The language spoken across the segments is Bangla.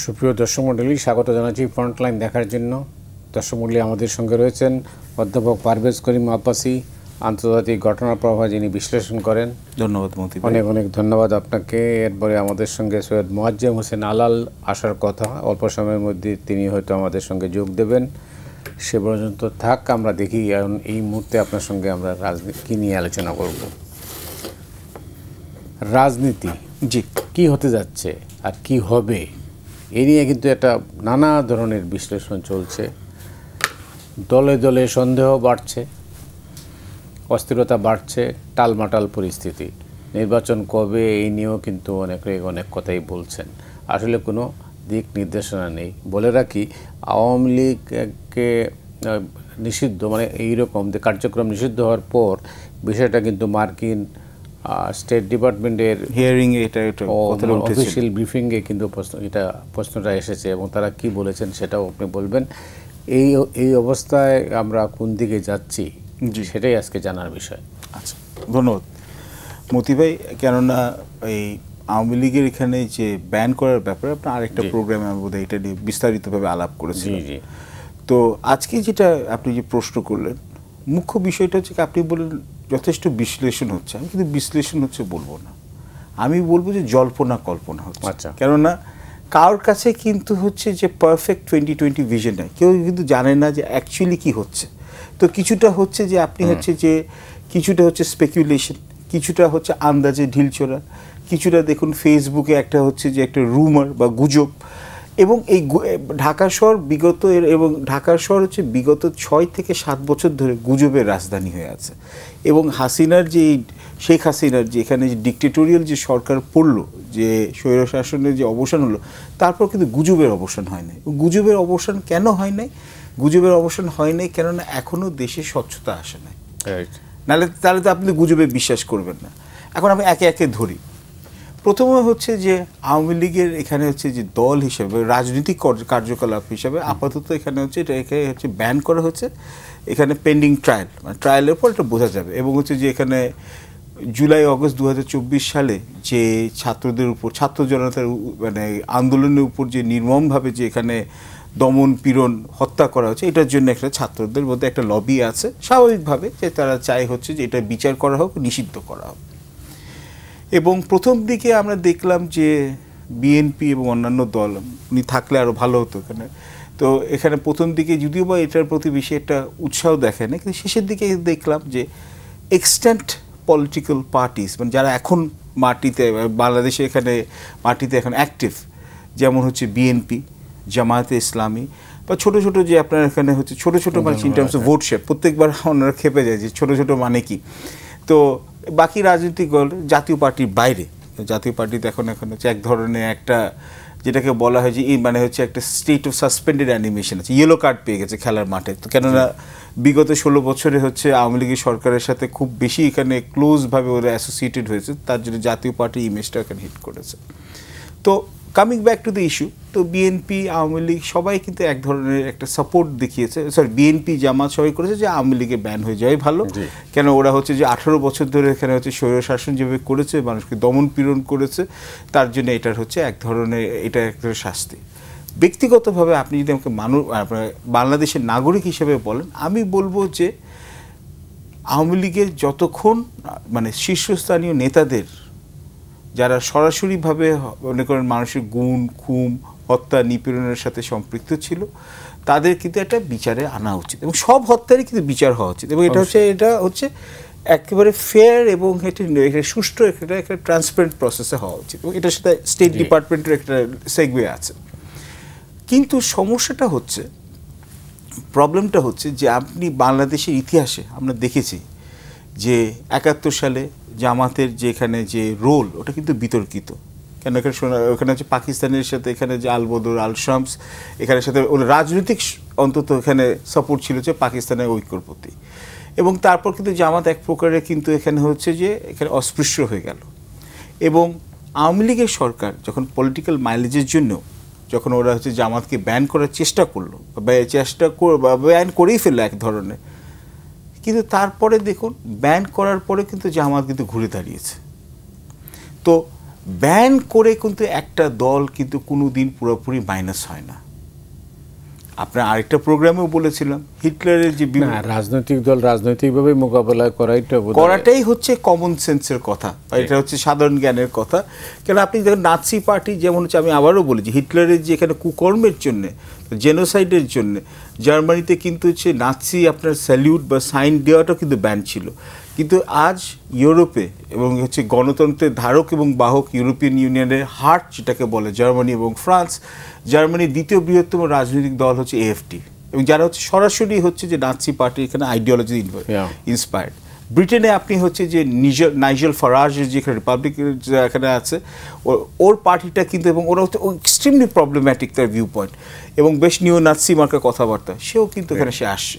সুপ্রিয় দর্শক মণ্ডলী, স্বাগত জানাচ্ছি ফ্রন্টলাইন দেখার জন্য। দর্শক মণ্ডলী, আমাদের সঙ্গে রয়েছেন অধ্যাপক পারভেজ করিম আব্বাসী, আন্তর্জাতিক ঘটনা প্রবাহ যিনি বিশ্লেষণ করেন। ধন্যবাদ মতি ভাই। অনেক অনেক ধন্যবাদ আপনাকে। এরপরে আমাদের সঙ্গে সৈয়দ মোয়াজ্জেম হোসেন আলাল আসার কথা, অল্প সময়ের মধ্যে তিনি হয়তো আমাদের সঙ্গে যোগ দেবেন। সে পর্যন্ত থাক, আমরা দেখি এই মুহূর্তে আপনার সঙ্গে আমরা রাজনীতি কী নিয়ে আলোচনা করব। রাজনীতি জি, কি হতে যাচ্ছে আর কি হবে, এই নিয়ে কিন্তু একটা নানা ধরনের বিশ্লেষণ চলছে। দলে দলে সন্দেহ বাড়ছে, অস্থিরতা বাড়ছে, টালমাটাল পরিস্থিতি। নির্বাচন কবে, এই নিয়েও কিন্তু অনেক কথাই বলছেন। আসলে কোনো দিক নির্দেশনা নেই। বলে রাখি, আওয়ামী লীগকে নিষিদ্ধ, মানে এইরকম যে কার্যক্রম নিষিদ্ধ হওয়ার পর বিষয়টা কিন্তু মার্কিন স্টেট ডিপার্টমেন্টের হিয়ারিং এটা অফিসিয়াল ব্রিফিংয়ে কিন্তু প্রশ্নটা এসেছে, এবং তারা কি বলেছেন সেটাও আপনি বলবেন। এই অবস্থায় আমরা কোন দিকে যাচ্ছি সেটাই আজকে জানার বিষয়। আচ্ছা, ধন্যবাদ মতি ভাই। কেননা এই আওয়ামী লীগের এখানে যে ব্যান করার ব্যাপারে আপনার আরেকটা প্রোগ্রামে আমি বোধহয় এটা নিয়ে বিস্তারিতভাবে আলাপ করেছি। তো আজকে যেটা আপনি যে প্রশ্ন করলেন, মুখ্য বিষয়টা হচ্ছে কি, আপনি বললেন যথেষ্ট বিশ্লেষণ হচ্ছে। আমি কিন্তু বিশ্লেষণ হচ্ছে বলবো না, আমি বলবো যে জল্পনা কল্পনা হচ্ছে। আচ্ছা, কেননা কারোর কাছে কিন্তু হচ্ছে যে পারফেক্ট 2020 ভিশন নেই, কেউ কিন্তু জানে না যে অ্যাকচুয়ালি কি হচ্ছে। তো কিছুটা হচ্ছে যে আপনি হচ্ছে যে কিছুটা হচ্ছে স্পেকুলেশন, কিছুটা হচ্ছে আন্দাজে ঢিলছোড়া, কিছুটা দেখুন ফেসবুকে একটা হচ্ছে যে একটা রুমার বা গুজব। এবং এই ঢাকা শহর ঢাকার শহর হচ্ছে বিগত 6 থেকে 7 বছর ধরে গুজবের রাজধানী হয়ে আছে। এবং শেখ হাসিনার যে এখানে যে ডিক্টেটোরিয়াল যে সরকার পড়লো, যে স্বৈরশাসনের যে অবসান হলো, তারপর কিন্তু গুজবের অবসান হয় নাই। গুজবের অবসান কেন হয় নাই? গুজবের অবসান হয় নাই কেননা এখনও দেশে স্বচ্ছতা আসে নাই। তাহলে তো আপনি গুজবে বিশ্বাস করবেন না। এখন আমি একে একে ধরি। প্রথমে হচ্ছে যে আওয়ামী লীগের এখানে হচ্ছে যে দল হিসেবে, রাজনৈতিক কার্যকলাপ হিসেবে আপাতত এখানে হচ্ছে এটাকে হচ্ছে ব্যান করা হচ্ছে। এখানে পেন্ডিং ট্রায়াল, মানে ট্রায়ালের পর এটা বোঝা যাবে। এবং হচ্ছে যে এখানে জুলাই আগস্ট 2024 সালে যে ছাত্রদের উপর, ছাত্র জনতার মানে আন্দোলনের উপর যে নির্মমভাবে যে এখানে দমন পীড়ন হত্যা করা হচ্ছে, এটার জন্য একটা ছাত্রদের মধ্যে একটা লবি আছে স্বাভাবিকভাবে, যে তারা চায় হচ্ছে যে এটা বিচার করা হোক, নিষিদ্ধ করা হোক। এবং প্রথম দিকে আমরা দেখলাম যে বিএনপি এবং অন্যান্য দল উনি থাকলে আরও ভালো হতো এখানে। তো এখানে প্রথম দিকে যদিও বা এটার প্রতি বেশি একটা উৎসাহ দেখায় না, কিন্তু শেষের দিকে দেখলাম যে এক্সটেন্ট পলিটিক্যাল পার্টিস, মানে যারা এখন মাটিতে বাংলাদেশে এখানে মাটিতে এখন অ্যাক্টিভ, যেমন হচ্ছে বিএনপি, জামায়াতে ইসলামী, বা ছোটো ছোটো যে আপনার এখানে হচ্ছে ছোটো ছোটো মানে in terms of vote share, প্রত্যেকবার ওনারা খেপে যায় যে ছোটো ছোটো মানে কি। তো বাকি রাজনৈতিক দল জাতীয় পার্টির বাইরে, জাতীয় পার্টিতে এখন হচ্ছে এক ধরনের একটা যেটাকে বলা হয় যে মানে হচ্ছে একটা স্টেট অফ সাসপেন্ডেড অ্যানিমেশন আছে, ইয়েলো কার্ড পেয়ে গেছে খেলার মাঠে। তো কেননা বিগত 16 বছরে হচ্ছে আওয়ামী লীগের সরকারের সাথে খুব বেশি এখানে ক্লোজভাবে ওরা অ্যাসোসিয়েটেড হয়েছে, তার জন্য জাতীয় পার্টির ইমেজটা এখানে হিট করেছে। তো coming back to the issue, তো বিএনপি আওয়ামী লীগ সবাই কিন্তু এক ধরনের একটা সাপোর্ট দেখিয়েছে, বিএনপি জামাত সবাই করেছে যে আওয়ামী লীগের ব্যান হয়ে যাওয়াই ভালো। কেন ওরা হচ্ছে যে 18 বছর ধরে এখানে হচ্ছে স্বৈরশাসন যেভাবে করেছে, মানুষকে দমন পীড়ন করেছে, তার জন্য এটার হচ্ছে এক ধরনের এটা একটা শাস্তি। ব্যক্তিগতভাবে আপনি যদি আমাকে বাংলাদেশের নাগরিক হিসেবে বলেন, আমি বলবো যে আওয়ামী লীগের যতক্ষণ মানে শীর্ষস্থানীয় নেতাদের যারা সরাসরিভাবে মনে করেন মানুষের গুম খুম হত্যা নিপীড়নের সাথে সম্পৃক্ত ছিল, তাদের কিন্তু একটা বিচারে আনা উচিত, এবং সব হত্যারই কিন্তু বিচার হওয়া উচিত। এবং এটা হচ্ছে একেবারে ফেয়ার এবং এটা সুষ্ঠু একটা ট্রান্সপারেন্ট প্রসেসে হওয়া উচিত, এবং এটার সাথে স্টেট ডিপার্টমেন্টের একটা সেগওয়ে আছে। কিন্তু সমস্যাটা হচ্ছে, প্রবলেমটা হচ্ছে যে আপনি বাংলাদেশের ইতিহাসে আমরা দেখেছি যে 71 সালে জামাতের যে এখানে যে রোল, ওটা কিন্তু বিতর্কিত। কেন ওখানে হচ্ছে পাকিস্তানের সাথে এখানে যে আল বদর আল শামস, এখানের সাথে রাজনৈতিক অন্তত এখানে সাপোর্ট ছিল যে পাকিস্তানের ঐক্যর প্রতি। এবং তারপর কিন্তু জামাত এক প্রকারে কিন্তু এখানে হচ্ছে যে এখানে অস্পৃশ্য হয়ে গেল। এবং আওয়ামী লীগের সরকার যখন পলিটিক্যাল মাইলেজের জন্য যখন ওরা হচ্ছে জামাতকে ব্যান করার চেষ্টা করলো, বা ব্যান করেই ফেললো এক ধরনের, কিন্তু তারপরে দেখুন ব্যান করার পরে কিন্তু জামাত কিন্তু ঘুরে দাঁড়িয়েছে। তো ব্যান করে কিন্তু একটা দল কিন্তু কোনো দিন পুরোপুরি মাইনাস হয় না। আপনার আরেকটা প্রোগ্রামেও বলেছিলাম হিটলারের যে রাজনৈতিক দল রাজনৈতিকভাবে মোকাবেলা করাটাই হচ্ছে কমন সেন্সের কথা, এটা হচ্ছে সাধারণ জ্ঞানের কথা। কেন আপনি দেখেন নাৎসি পার্টি যেমন হচ্ছে, আমি আবারও বলেছি হিটলারের যে এখানে কুকর্মের জন্যে, জেনোসাইডের জন্য জার্মানিতে কিন্তু হচ্ছে নাৎসি আপনার স্যালিউট বা সাইন দেওয়াটাও কিন্তু ব্যান ছিল। কিন্তু আজ ইউরোপে এবং হচ্ছে গণতন্ত্রের ধারক এবং বাহক ইউরোপিয়ান ইউনিয়নের হার্ট যেটাকে বলে জার্মানি এবং ফ্রান্স, জার্মানির দ্বিতীয় বৃহত্তম রাজনৈতিক দল হচ্ছে এএফডি, এবং যারা হচ্ছে সরাসরি হচ্ছে যে নাৎসি পার্টি এখানে আইডিওলজি ইন্সপায়ার্ড। ব্রিটেনে আপনি হচ্ছে যে নাইজেল ফারাজের যে রিপাবলিক এখানে আছে, ওর পার্টিটা কিন্তু, এবং ওরা হচ্ছে এক্সট্রিমলি প্রবলেম্যাটিক তার ভিউ পয়েন্ট, এবং বেশ নিও নাৎসি মার্কা কথাবার্তা, সেও কিন্তু এখানে সে আসছে।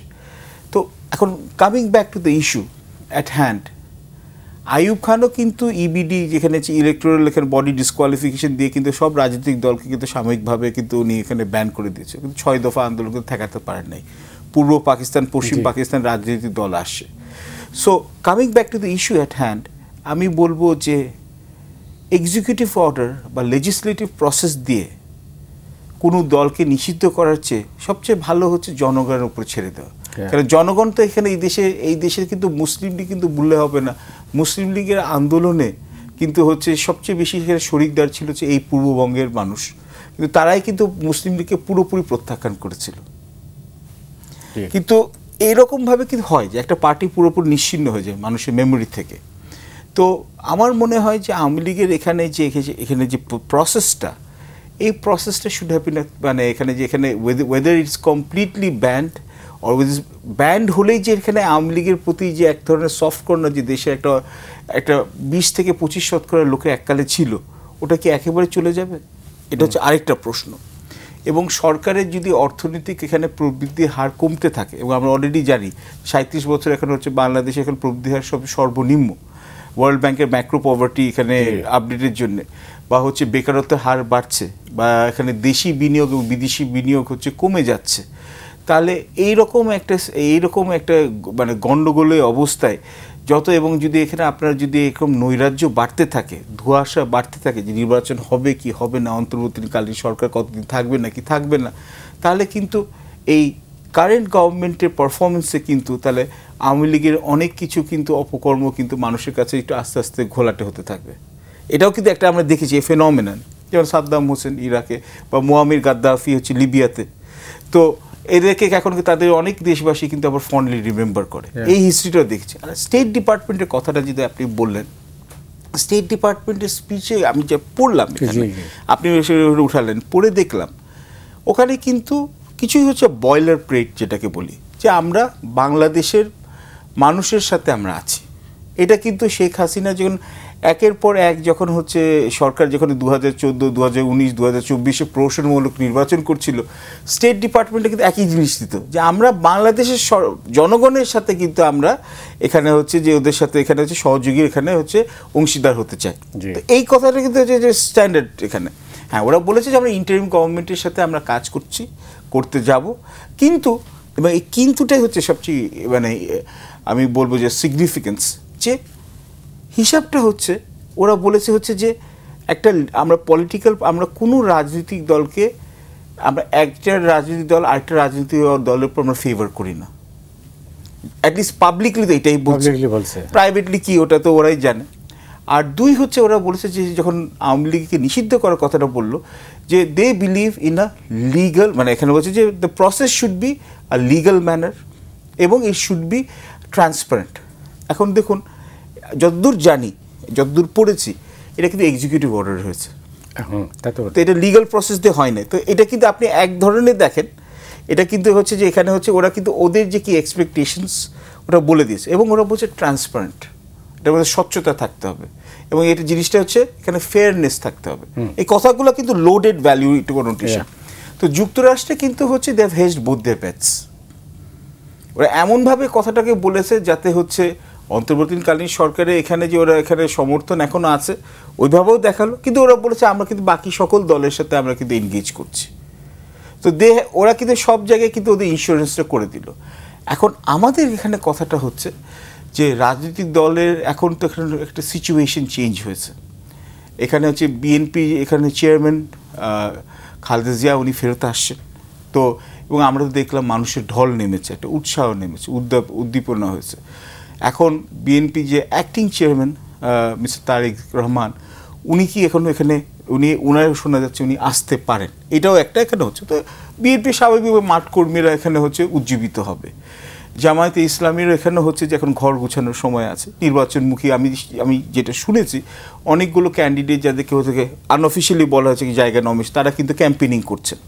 তো এখন coming back to the issue at hand, Ayub খানও কিন্তু ইবিডি যেখানে ইলেকটোরাল এখানে বডি ডিসকোয়ালিফিকেশন দিয়ে কিন্তু সব রাজনৈতিক দলকে কিন্তু সাময়িকভাবে কিন্তু উনি এখানে ব্যান করে দিয়েছে, কিন্তু 6 দফা আন্দোলন কিন্তু ঠেকাতে পারেন নাই। পূর্ব পাকিস্তান, পশ্চিম পাকিস্তান রাজনৈতিক দল আসছে। So coming back to the issue at hand, আমি বলবো যে এক্সিকিউটিভ অর্ডার বা লেজিসলেটিভ প্রসেস দিয়ে কোনো দলকে নিষিদ্ধ করার চেয়ে সবচেয়ে ভালো হচ্ছে জনগণের উপর ছেড়ে দেওয়া। কারণ জনগণ তো এখানে এই দেশের কিন্তু মুসলিম লীগ কিন্তু বললে হবে না, মুসলিম লীগের আন্দোলনে কিন্তু হচ্ছে সবচেয়ে বেশি এখানে শরিকদার ছিল হচ্ছে এই পূর্ববঙ্গের মানুষ, কিন্তু তারাই কিন্তু মুসলিম লীগকে পুরোপুরি প্রত্যাখ্যান করেছিল। কিন্তু এইরকমভাবে কিন্তু হয় যে একটা পার্টি পুরোপুরি নিশ্চিহ্ন হয়ে যায় মানুষের মেমোরি থেকে। তো আমার মনে হয় যে আওয়ামী লীগের এখানে যে প্রসেসটা, এই প্রসেসটা শুড হ্যাভ বিন, মানে এখানে যে এখানে whether it's completely band or band হলেই যে এখানে আওয়ামী লীগের প্রতি যে এক ধরনের সফট কর্নার যে দেশে একটা 20 থেকে 25% লোকের এককালে ছিল, ওটা কি একেবারে চলে যাবে? এটা হচ্ছে আরেকটা প্রশ্ন। এবং সরকারের যদি অর্থনৈতিক এখানে প্রবৃদ্ধির হার কমতে থাকে, এবং আমরা অলরেডি জানি 37 বছর এখন হচ্ছে বাংলাদেশে এখন প্রবৃদ্ধি হার সর্বনিম্ন, ওয়ার্ল্ড ব্যাংকের ম্যাক্রো পভার্টি এখানে আপডেটের জন্য, বা হচ্ছে বেকারত্বের হার বাড়ছে, বা এখানে দেশি বিনিয়োগ এবং বিদেশি বিনিয়োগ হচ্ছে কমে যাচ্ছে, তাহলে এইরকম একটা মানে গণ্ডগোলের অবস্থায় এবং যদি এখানে আপনার যদি এরকম নৈরাজ্য বাড়তে থাকে, ধোঁয়াশা বাড়তে থাকে যে নির্বাচন হবে কি হবে না, অন্তর্বর্তীকালীন সরকার কতদিন থাকবে না কি থাকবে না, তাহলে কিন্তু এই কারেন্ট গভর্নমেন্টের পারফরমেন্সে কিন্তু তাহলে আওয়ামী লীগের অনেক কিছু কিন্তু অপকর্ম কিন্তু মানুষের কাছে একটু আস্তে আস্তে ঘোলাটে হতে থাকবে। এটাও কিন্তু একটা আমরা দেখেছি এই ফেনোমেনন, যেমন সাদ্দাম হোসেন ইরাকে বা মুয়াম্মার গাদ্দাফি হচ্ছে লিবিয়াতে। তো এদেরকে এখন তাদের অনেক দেশবাসী কিন্তু আবার ফন্ডলি রিমেম্বার করে, এই হিস্ট্রিটাও দেখছি। আর স্টেট ডিপার্টমেন্টের কথাটা যদি আপনি বললেন, স্টেট ডিপার্টমেন্টের স্পিচে আমি যা পড়লাম, আপনি উঠালেন, পড়ে দেখলাম ওখানে কিন্তু কিছুই হচ্ছে বয়লার প্লেট যেটাকে বলি, যে আমরা বাংলাদেশের মানুষের সাথে আমরা আছি। এটা কিন্তু শেখ হাসিনা যখন একের পর এক যখন হচ্ছে সরকার যখন 2014, 2019, 2024 প্রহসনমূলক নির্বাচন করছিল, স্টেট ডিপার্টমেন্টে কিন্তু একই জিনিস দিত যে আমরা বাংলাদেশের জনগণের সাথে কিন্তু আমরা এখানে হচ্ছে যে ওদের সাথে এখানে হচ্ছে সহযোগী এখানে হচ্ছে অংশীদার হতে চাই। এই কথাটা কিন্তু হচ্ছে যে স্ট্যান্ডার্ড এখানে। হ্যাঁ, ওরা বলেছে যে আমরা ইন্টারিম গভর্নমেন্টের সাথে আমরা কাজ করতে যাব, কিন্তু এবং এই কিন্তুটাই হচ্ছে সবচেয়ে মানে আমি বলবো যে সিগনিফিকেন্স, যে হিসাবটা হচ্ছে ওরা বলেছে হচ্ছে যে আমরা কোনো রাজনৈতিক দলকে একটা রাজনৈতিক দল আরেকটা রাজনৈতিক দলের উপর আমরা ফেভার করি না, অ্যাটলিস্ট পাবলিকলি তো এটাই বলছে, প্রাইভেটলি কি ওটা তো ওরাই জানে। আর দুই হচ্ছে ওরা বলেছে যে যখন আওয়ামী লীগকে নিষিদ্ধ করার কথাটা বললো, যে they believe in a legal, মানে এখানে বলছে যে the process should be a legal manner এবং ইট শুড বি ট্রান্সপারেন্ট। এখন দেখুন, যতদূর জানি, যতদূর পড়েছি, এটা কিন্তু এক্সিকিউটিভ অর্ডার হয়েছে, তো এটা লিগাল প্রসেস দিয়ে হয় না। তো এটা কিন্তু আপনি এক ধরনের দেখেন, এটা কিন্তু হচ্ছে যে এখানে হচ্ছে ওরা কিন্তু ওদের যে কি এক্সপেকটেশনস ওটা বলে দিয়েছে, এবং ওরা বলছে ট্রান্সপারেন্ট, এটার মধ্যে স্বচ্ছতা থাকতে হবে, এবং এটা জিনিসটা হচ্ছে এখানে ফেয়ারনেস থাকতে হবে। এই কথাগুলো কিন্তু লোডেড ভ্যালু টু কনোটেশন। তো যুক্তরাষ্ট্রে কিন্তু হচ্ছে they have hedged both their bets, ওরা এমনভাবে কথাটাকে বলেছে যাতে হচ্ছে অন্তর্বর্তীকালীন সরকারে এখানে যে ওরা এখানে সমর্থন এখনো আছে ওইভাবেও দেখালো, কিন্তু ওরা বলেছে আমরা কিন্তু বাকি সকল দলের সাথে আমরা কিন্তু এনগেজ করছি। তো ওরা কিন্তু সব জায়গায় কিন্তু ওদের ইন্স্যুরেন্সটা করে দিল। এখন আমাদের এখানে কথাটা হচ্ছে যে রাজনৈতিক দলের এখন তো একটা সিচুয়েশন চেঞ্জ হয়েছে, এখানে হচ্ছে বিএনপি এখানে চেয়ারম্যান খালেদা জিয়া উনি ফেরত আসছেন। তো এবং আমরা তো দেখলাম মানুষের ঢল নেমেছে, একটা উৎসাহ নেমেছে, উদ্দীপনা হয়েছে। এখন বিএনপি যে acting chairman mister Tarique Rahman, উনি কি এখনো এখানে উনার শোনা যাচ্ছে উনি আসতে পারেন, এটাও একটা এখানে হচ্ছে। তো বিএনপি স্বাভাবিকভাবে মাঠ কর্মীরা এখানে হচ্ছে উজ্জীবিত হবে। জামায়াতে ইসলামীর এখানে হচ্ছে যে এখন ঘর গোছানোর সময় আছে, নির্বাচনমুখী। আমি যেটা শুনেছি অনেকগুলো ক্যান্ডিডেট যাদেরকে হচ্ছে আনঅফিসিয়ালি বলা হয়েছে কি জায়গা নমিশ, তারা কিন্তু ক্যাম্পেনিং করছেন।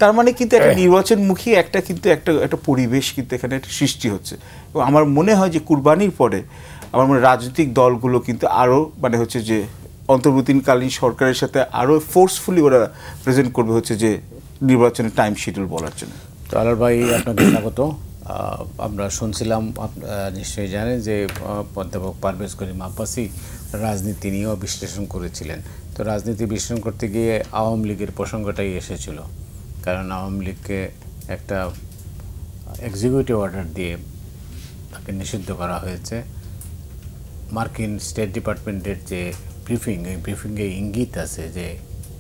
তার মানে কিন্তু একটা নির্বাচনমুখী একটা পরিবেশ কিন্তু এখানে একটা সৃষ্টি হচ্ছে। এবং আমার মনে হয় যে কুরবানির পরে আমার মনে রাজনৈতিক দলগুলো কিন্তু আরও মানে হচ্ছে যে অন্তর্বর্তীকালীন সরকারের সাথে আরও ফোর্সফুলি ওরা প্রেজেন্ট করবে হচ্ছে যে নির্বাচনের টাইম শিডিউল বলার জন্য। তো আলাল ভাই, আপনাকে স্বাগত। আমরা শুনছিলাম, নিশ্চয়ই জানেন যে অধ্যাপক পারভেজ করিম আব্বাসী রাজনীতি নিয়েও বিশ্লেষণ করেছিলেন। তো রাজনীতি বিশ্লেষণ করতে গিয়ে আওয়ামী লীগের প্রসঙ্গটাই এসেছিল, কারণ আওয়ামী লীগকে একটা এক্সিকিউটিভ অর্ডার দিয়ে তাকে নিষিদ্ধ করা হয়েছে। মার্কিন স্টেট ডিপার্টমেন্টের যে ব্রিফিং, এই ব্রিফিংয়ে ইঙ্গিত আছে যে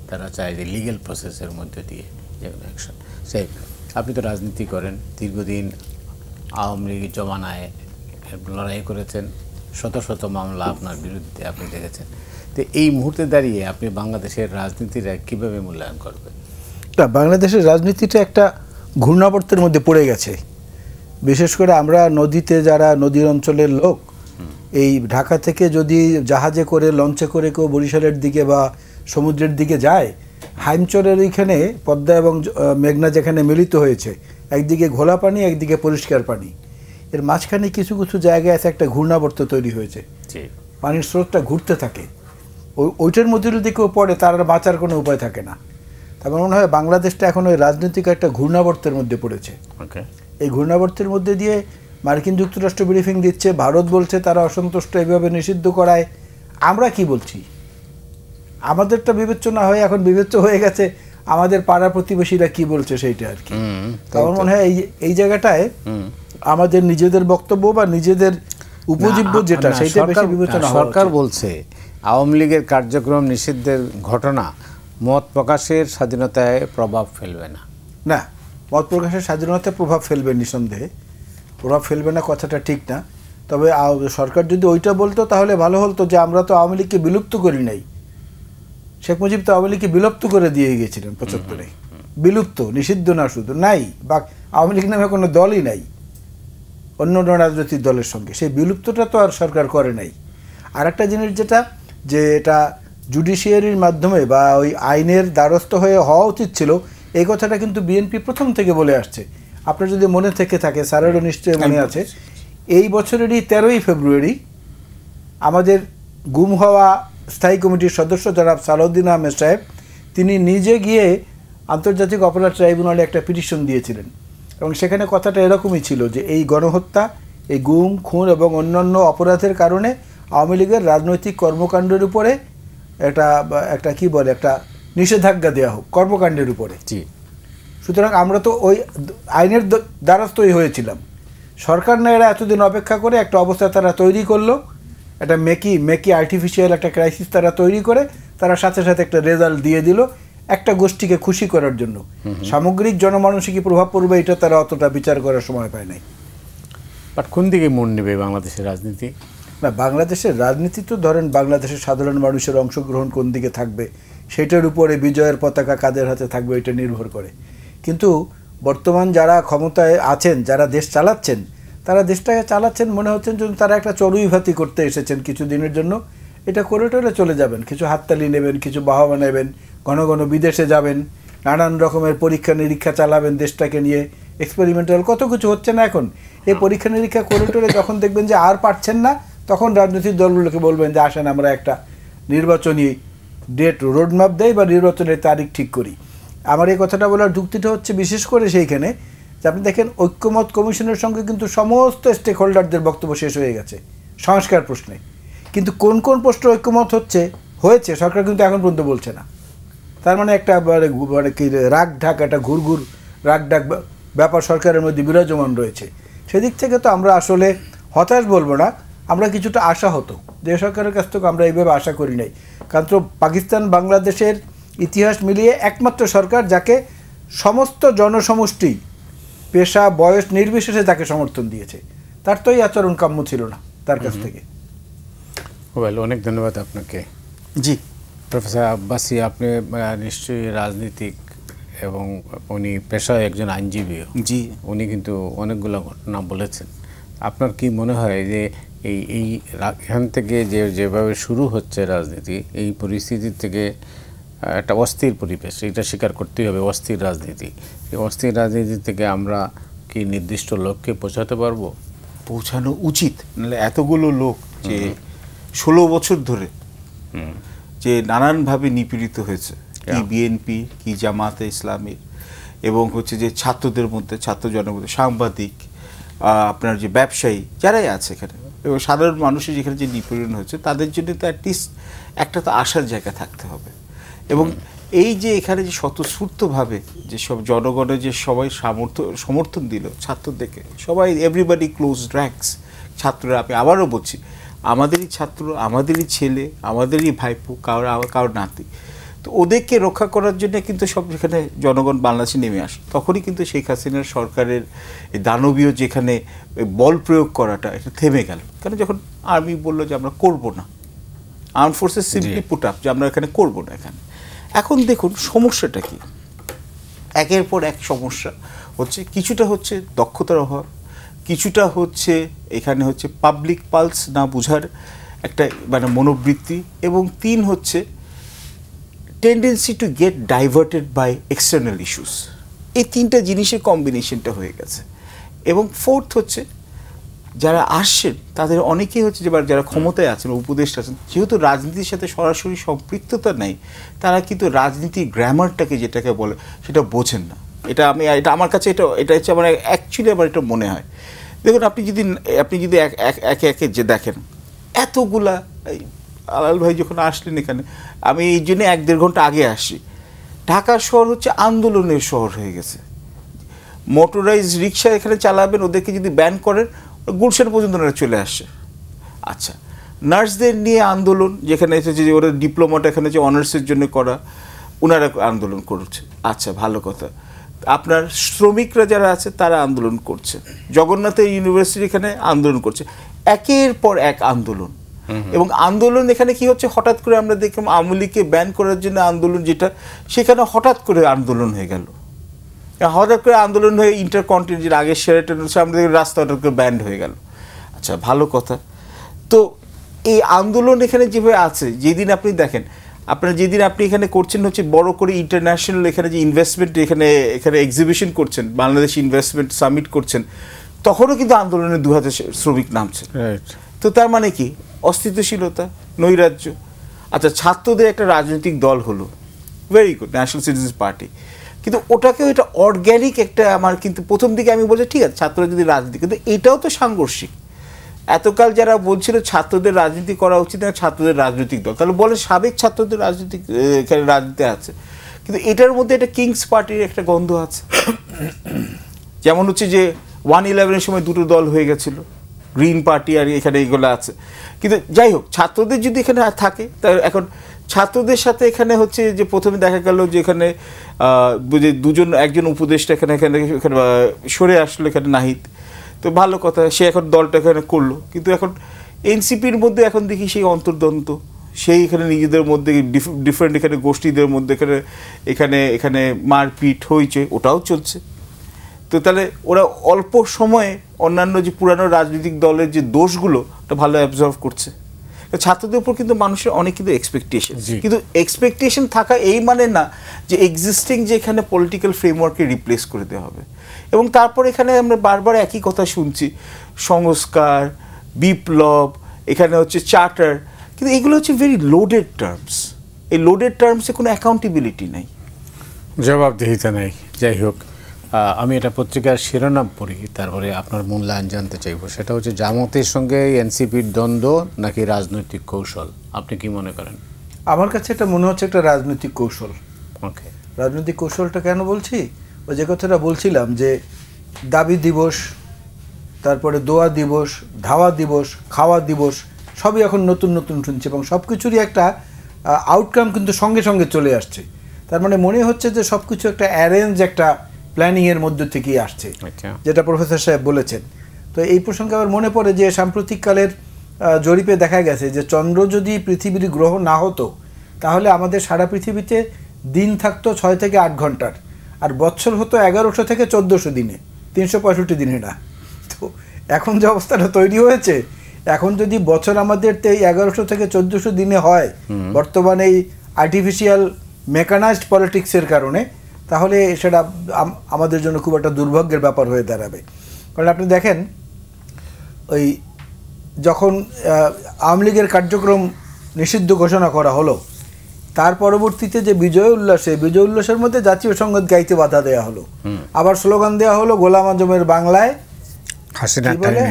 তারা চায় যে লিগ্যাল প্রসেসের মধ্যে দিয়ে যে কোনো অ্যাকশন। সেই আপনি তো রাজনীতি করেন, দীর্ঘদিন আওয়ামী লীগের জমানায় লড়াই করেছেন, শত শত মামলা আপনার বিরুদ্ধে আপনি দেখেছেন। তো এই মুহূর্তে দাঁড়িয়ে আপনি বাংলাদেশের রাজনীতিটা কীভাবে মূল্যায়ন করবেন? না, বাংলাদেশের রাজনীতিটা একটা ঘূর্ণাবর্তের মধ্যে পড়ে গেছে। বিশেষ করে আমরা নদীতে যারা নদীর অঞ্চলের লোক, এই ঢাকা থেকে যদি জাহাজে করে লঞ্চে করে কেউ বরিশালের দিকে বা সমুদ্রের দিকে যায়, হাইমচরের ওইখানে পদ্মা এবং মেঘনা যেখানে মিলিত হয়েছে, একদিকে ঘোলা পানি একদিকে পরিষ্কার পানি, এর মাঝখানে কিছু কিছু জায়গায় আছে একটা ঘূর্ণাবর্ত তৈরি হয়েছে। পানির স্রোতটা ঘুরতে থাকে, ওইটার মধ্যে যদি কেউ পড়ে তার আর বাঁচার কোনো উপায় থাকে না। তারপর মনে হয় বাংলাদেশটা এখন ওই রাজনৈতিক একটা ঘূর্ণাবর্তের মধ্যে পড়েছে। এই ঘূর্ণাবর্তের মধ্যে দিয়ে মার্কিন যুক্তরাষ্ট্র ব্রিফিং দিচ্ছে, ভারত বলছে তারা অসন্তুষ্ট, এইভাবে নিষিদ্ধ করায়। আমরা কি বলছি? আমাদেরটা বিবেচনা হয়ে এখন বিবেচ্য হয়ে গেছে আমাদের পাড়া প্রতিবেশীরা কি বলছে সেইটা আর কি। আমার মনে হয় এই জায়গাটায় আমাদের নিজেদের বক্তব্য বা নিজেদের উপজীব্য যেটা, সেইটা বেশি বিবেচনা। সরকার বলছে আওয়ামী লীগের কার্যক্রম নিষিদ্ধের ঘটনা মত প্রকাশের স্বাধীনতায় প্রভাব ফেলবে না। না, মত প্রকাশের স্বাধীনতায় প্রভাব ফেলবে, নিঃসন্দেহে প্রভাব ফেলবে না, কথাটা ঠিক না। তবে সরকার যদি ওইটা বলতো তাহলে ভালো হতো যে আমরা তো আওয়ামী লীগকে বিলুপ্ত করি নাই। শেখ মুজিব তো আওয়ামী লীগকে বিলুপ্ত করে দিয়ে গিয়েছিলেন ৭৫-এ। বিলুপ্ত, নিষিদ্ধ না, শুধু নাই, বা আওয়ামী লীগ নামে কোনো দলই নাই অন্য রাজনৈতিক দলের সঙ্গে। সেই বিলুপ্তটা তো আর সরকার করে নাই। আর একটা জিনিস যেটা, যে এটা জুডিশিয়ারির মাধ্যমে বা ওই আইনের দ্বারস্থ হয়ে হওয়া উচিত ছিল, এই কথাটা কিন্তু বিএনপি প্রথম থেকে বলে আসছে। আপনার যদি মনে থেকে থাকে, স্যারেরও নিশ্চয়ই মনে আছে, এই বছরেরই 13ই ফেব্রুয়ারি আমাদের গুম হওয়া স্থায়ী কমিটির সদস্য জনাব সালাউদ্দিন আহমেদ সাহেব, তিনি নিজে গিয়ে আন্তর্জাতিক অপরাধ ট্রাইব্যুনালে একটা পিটিশন দিয়েছিলেন। এবং সেখানে কথাটা এরকমই ছিল যে এই গণহত্যা, এই গুম খুন এবং অন্যান্য অপরাধের কারণে আওয়ামী লীগের রাজনৈতিক কর্মকাণ্ডের উপরে একটা কি বলে, একটা নিষেধাজ্ঞা দেওয়া হোক কর্মকাণ্ডের উপরে। সুতরাং আমরা তো ওই আইনের দ্বারস্থই হয়েছিলাম। সরকার না, এরা এতদিন অপেক্ষা করে একটা অবস্থা তারা তৈরি করলো, একটা মেকি আর্টিফিশিয়াল একটা ক্রাইসিস তারা তৈরি করে তারা সাথে সাথে একটা রেজাল্ট দিয়ে দিল একটা গোষ্ঠীকে খুশি করার জন্য। সামগ্রিক জনমানসে কি প্রভাব পড়বে এটা তারা অতটা বিচার করার সময় পায় নাই। বাট কোন দিকে মন নেবে বাংলাদেশের রাজনীতি? না, বাংলাদেশের রাজনীতি তো ধরেন বাংলাদেশের সাধারণ মানুষের অংশগ্রহণ কোন দিকে থাকবে সেটার উপরে বিজয়ের পতাকা কাদের হাতে থাকবে এটা নির্ভর করে। কিন্তু বর্তমান যারা ক্ষমতায় আছেন, যারা দেশ চালাচ্ছেন, তারা দেশটাকে চালাচ্ছেন মনে হচ্ছেন যেন তারা একটা চড়ুইভাতি করতে এসেছেন কিছুদিনের জন্য। এটা করে টোলে চলে যাবেন, কিছু হাততালি নেবেন, কিছু বাহবা নেবেন, ঘন ঘন বিদেশে যাবেন, নানান রকমের পরীক্ষা নিরীক্ষা চালাবেন দেশটাকে নিয়ে, এক্সপেরিমেন্টাল কত কিছু হচ্ছে না এখন। এই পরীক্ষা নিরীক্ষা করে টোলে যখন দেখবেন যে আর পারছেন না, তখন রাজনৈতিক দলগুলোকে বলবেন যে আসেন আমরা একটা নির্বাচনী ডেট রোডম্যাপ দেয় বা নির্বাচনের তারিখ ঠিক করি। আমার এই কথাটা বলার যুক্তিটা হচ্ছে বিশেষ করে সেইখানে যে আপনি দেখেন ঐক্যমত কমিশনের সঙ্গে কিন্তু সমস্ত স্টেক হোল্ডারদের বক্তব্য শেষ হয়ে গেছে সংস্কার প্রশ্নে, কিন্তু কোন কোন প্রশ্নে ঐক্যমত হয়েছে সরকার কিন্তু এখন পর্যন্ত বলছে না। তার মানে একটা কি রাগ ঢাক, একটা ঘুরঘুর রাগ ডাক ব্যাপার সরকারের মধ্যে বিরাজমান রয়েছে। সেদিক থেকে তো আমরা আসলে হতাশ বলবো না, আমরা কিছুটা আশা হতো, যে সরকারের কাছ থেকে আমরা এইভাবে আশা করি নাই। কারণ তো পাকিস্তান বাংলাদেশের ইতিহাস মিলিয়ে একমাত্র সরকার যাকে সমস্ত জনসমষ্টি পেশা বয়স নির্বিশেষে তাকে সমর্থন দিয়েছে, তার তো এই আচরণ কাম্য ছিল না তার কাছ থেকে। ওয়েল, অনেক ধন্যবাদ আপনাকে। জি, প্রফেসর আব্বাসী, আপনি নিশ্চয়ই রাজনীতিক এবং উনি পেশায় একজন আইনজীবীও। জি, উনি কিন্তু অনেকগুলো ঘটনা বলেছেন। আপনার কি মনে হয় যে এখান থেকে যেভাবে শুরু হচ্ছে রাজনীতি, এই পরিস্থিতি থেকে একটা অস্থির পরিবেশ, এটা স্বীকার করতেই হবে, অস্থির রাজনীতি, এই অস্থির রাজনীতি থেকে আমরা কি নির্দিষ্ট লক্ষ্যে পৌঁছাতে পারবো? পৌঁছানো উচিত, নাহলে এতগুলো লোক যে 16 বছর ধরে যে নানানভাবে নিপীড়িত হয়েছে, কি বিএনপি, কি জামাতে ইসলামীর, এবং হচ্ছে যে ছাত্রদের মধ্যে, ছাত্র জনগণের, সাংবাদিক, আপনার যে ব্যবসায়ী যারাই আছে এখানে, এবং সাধারণ মানুষের যেখানে যে নিপীড়ন হয়েছে, তাদের জন্য তো অ্যাটলিস্ট একটা তো আসার জায়গা থাকতে হবে। এবং এই যে এখানে যে স্বতঃস্ফূর্তভাবে যে সব জনগণের যে সবাই সমর্থন দিল ছাত্রদেরকে, সবাই এভরিবডি ক্লোজ র্যাঙ্কস, ছাত্ররা, আমি আবারও বলছি, আমাদেরই ছাত্র, আমাদেরই ছেলে, আমাদেরই ভাইপো, কারোর নাতি, তো ওদেরকে রক্ষা করার জন্য কিন্তু সব যেখানে জনগণ বাংলাদেশে নেমে আসে, তখনই কিন্তু শেখ হাসিনার সরকারের এই দানবীয় যেখানে বল প্রয়োগ করাটা এটা থেমে গেল। কারণ যখন আর্মি বললো যে আমরা করব না, arm forces simply put up যে আমরা এখানে করব না। এখন দেখুন সমস্যাটা কি, একের পর এক সমস্যা হচ্ছে। কিছুটা হচ্ছে দক্ষতার অভাব, কিছুটা হচ্ছে এখানে হচ্ছে পাবলিক পালস না বোঝার একটা মানে মনোবৃত্তি, এবং 3 হচ্ছে tendency to get diverted by external issues. এই 3টা জিনিসের কম্বিনেশনটা হয়ে গেছে। এবং 4th হচ্ছে যারা আসছেন তাদের অনেকেই হচ্ছে যে যারা ক্ষমতায় আছেন, উপদেষ্টা আছেন, যেহেতু রাজনীতির সাথে সরাসরি সম্পৃক্ততা নেই, তারা কিন্তু রাজনীতির গ্রামারটাকে যেটাকে বলে সেটা বোঝেন না। এটা আমার কাছে এটা হচ্ছে আমার অ্যাকচুয়ালি আমার এটা মনে হয়। দেখুন, আপনি যদি একে একে যে দেখেন এতগুলা, আলাল ভাই যখন আসলেন এখানে, আমি এই জন্য 1-1.5 ঘন্টা আগে আসি, ঢাকা শহর হচ্ছে আন্দোলনের শহর হয়ে গেছে। মোটরাইজ রিক্সা এখানে চালাবেন, ওদেরকে যদি ব্যান করেন, গুলশান পর্যন্ত ওরা চলে আসছে। আচ্ছা, নার্সদের নিয়ে আন্দোলন, যেখানে এসেছে যে ওরা ডিপ্লোমাটা এখানে যে অনার্সের জন্য করা, ওনারা আন্দোলন করছে। আচ্ছা, ভালো কথা। আপনার শ্রমিকরা যারা আছে তারা আন্দোলন করছে, জগন্নাথের ইউনিভার্সিটি এখানে আন্দোলন করছে, একের পর এক আন্দোলন। এবং আন্দোলন এখানে কি হচ্ছে, হঠাৎ করে আমরা দেখলাম আওয়ামী লীগকে ব্যান করার জন্য আন্দোলন, যেটা সেখানে হঠাৎ করে আন্দোলন হয়ে গেল, হঠাৎ করে আন্দোলন হয়ে ইন্টারকন্টিনেন্ট, যেটা আগে শেরাটন সামনে রাস্তা হঠাৎ করে ব্যান্ড হয়ে গেল। আচ্ছা, ভালো কথা। তো এই আন্দোলন এখানে যেভাবে আছে, যেদিন আপনি দেখেন, যেদিন আপনি এখানে করছেন হচ্ছে বড় করে ইন্টারন্যাশনাল এখানে যে ইনভেস্টমেন্ট এখানে এক্সিবিশন করছেন, বাংলাদেশ ইনভেস্টমেন্ট সামিট করছেন, তখনও কিন্তু আন্দোলনে 2000 শ্রমিক নামছে। তো তার মানে কি, অস্থিতিশীলতা, নৈরাজ্য। আচ্ছা, ছাত্রদের একটা রাজনৈতিক দল হলো, very good, national citizens party, কিন্তু ওটাকেও এটা অর্গ্যানিক একটা, আমার কিন্তু প্রথম দিকে আমি বলছি ঠিক আছে ছাত্ররা যদি রাজনীতি, কিন্তু এটাও তো সাংঘর্ষিক। এতকাল যারা বলছিল ছাত্রদের রাজনীতি করা উচিত না, ছাত্রদের রাজনৈতিক দল, তাহলে বলে সাবেক ছাত্রদের রাজনীতি এখানে রাজনীতি আছে, কিন্তু এটার মধ্যে একটা কিংস পার্টির একটা গন্ধ আছে। যেমন হচ্ছে যে 1/11 সময় 2টো দল হয়ে গেছিল, গ্রিন পার্টি আর এখানে এইগুলো আছে। কিন্তু যাই হোক, ছাত্রদের যদি এখানে থাকে, তাহলে এখন ছাত্রদের সাথে এখানে হচ্ছে যে প্রথমে দেখা গেল যে এখানে একজন উপদেষ্টা এখানে সরে আসলো, এখানে নাহিদ, তো ভালো কথা, সে এখন দলটা এখানে করলো। কিন্তু এখন এনসিপির মধ্যে এখন দেখি সেই অন্তর্দ্বন্দ্ব, সেই এখানে নিজেদের মধ্যে ডিফারেন্ট এখানে গোষ্ঠীদের মধ্যে এখানে মারপিট হয়েছে, ওটাও চলছে। তো তাহলে ওরা অল্প সময়ে অন্যান্য যে পুরানো রাজনৈতিক দলের যে দোষগুলো ওটা ভালো অ্যাবজর্ভ করছে। ছাত্রদের উপর কিন্তু মানুষের অনেক কিন্তু এক্সপেকটেশন, কিন্তু এক্সপেকটেশন থাকা এই মানে না যে এক্সিস্টিং যে এখানে পলিটিক্যাল ফ্রেমওয়ার্ককে রিপ্লেস করে দেওয়া হবে। এবং তারপর এখানে আমরা বারবার একই কথা শুনছি, সংস্কার, বিপ্লব, এখানে হচ্ছে চার্টার, কিন্তু এগুলো হচ্ছে ভেরি লোডেড টার্মস। এই লোডেড টার্মসে কোনো অ্যাকাউন্টেবিলিটি নেই, জবাবদিহিতা নেই। যাই হোক, আমি এটা পত্রিকার শিরোনাম পড়ি, তারপরে আপনার মূল্যায়ন জানতে চাইব। সেটা হচ্ছে জামাতের সঙ্গে এনসিপির দ্বন্দ্ব নাকি রাজনৈতিক কৌশল, আপনি কি মনে করেন? আমার কাছে এটা মনে হচ্ছে একটা রাজনৈতিক কৌশল। ওকে, রাজনৈতিক কৌশলটা কেন বলছি, ওই যে কথাটা বলছিলাম যে দাবি দিবস, তারপরে দোয়া দিবস, ধাওয়া দিবস, খাওয়া দিবস সবই এখন নতুন নতুন শুনছে এবং সব কিছুরই একটা আউটকাম কিন্তু সঙ্গে সঙ্গে চলে আসছে। তার মানে মনে হচ্ছে যে সব কিছু একটা অ্যারেঞ্জ, একটা প্ল্যানিংয়ের মধ্যে থেকেই আসছে, যেটা প্রফেসর সাহেব বলেছেন। তো এই প্রসঙ্গে আবার মনে পড়ে যে সাম্প্রতিককালের জরিপে দেখা গেছে যে চন্দ্র যদি পৃথিবীর গ্রহ না হতো তাহলে আমাদের সারা পৃথিবীতে দিন থাকতো 6 থেকে 8 ঘন্টার, আর বছর হতো 1100 থেকে 1400 দিনে, 365 দিনে না। তো এখন যে অবস্থাটা তৈরি হয়েছে, এখন যদি বছর আমাদের 1100 থেকে 1400 দিনে হয় বর্তমানে এই আর্টিফিশিয়াল মেকানাইজড পলিটিক্সের কারণে, তাহলে সেটা আমাদের জন্য খুব একটা দুর্ভাগ্যের ব্যাপার হয়ে দাঁড়াবে। কারণ আপনি দেখেন, ওই যখন আওয়ামী লীগের কার্যক্রম নিষিদ্ধ ঘোষণা করা হলো, তার পরবর্তীতে যে বিজয় উল্লাসের মধ্যে জাতীয় সংগীত গাইতে বাধা দেওয়া হলো, আবার স্লোগান দেওয়া হলো গোলাম আজমের বাংলায়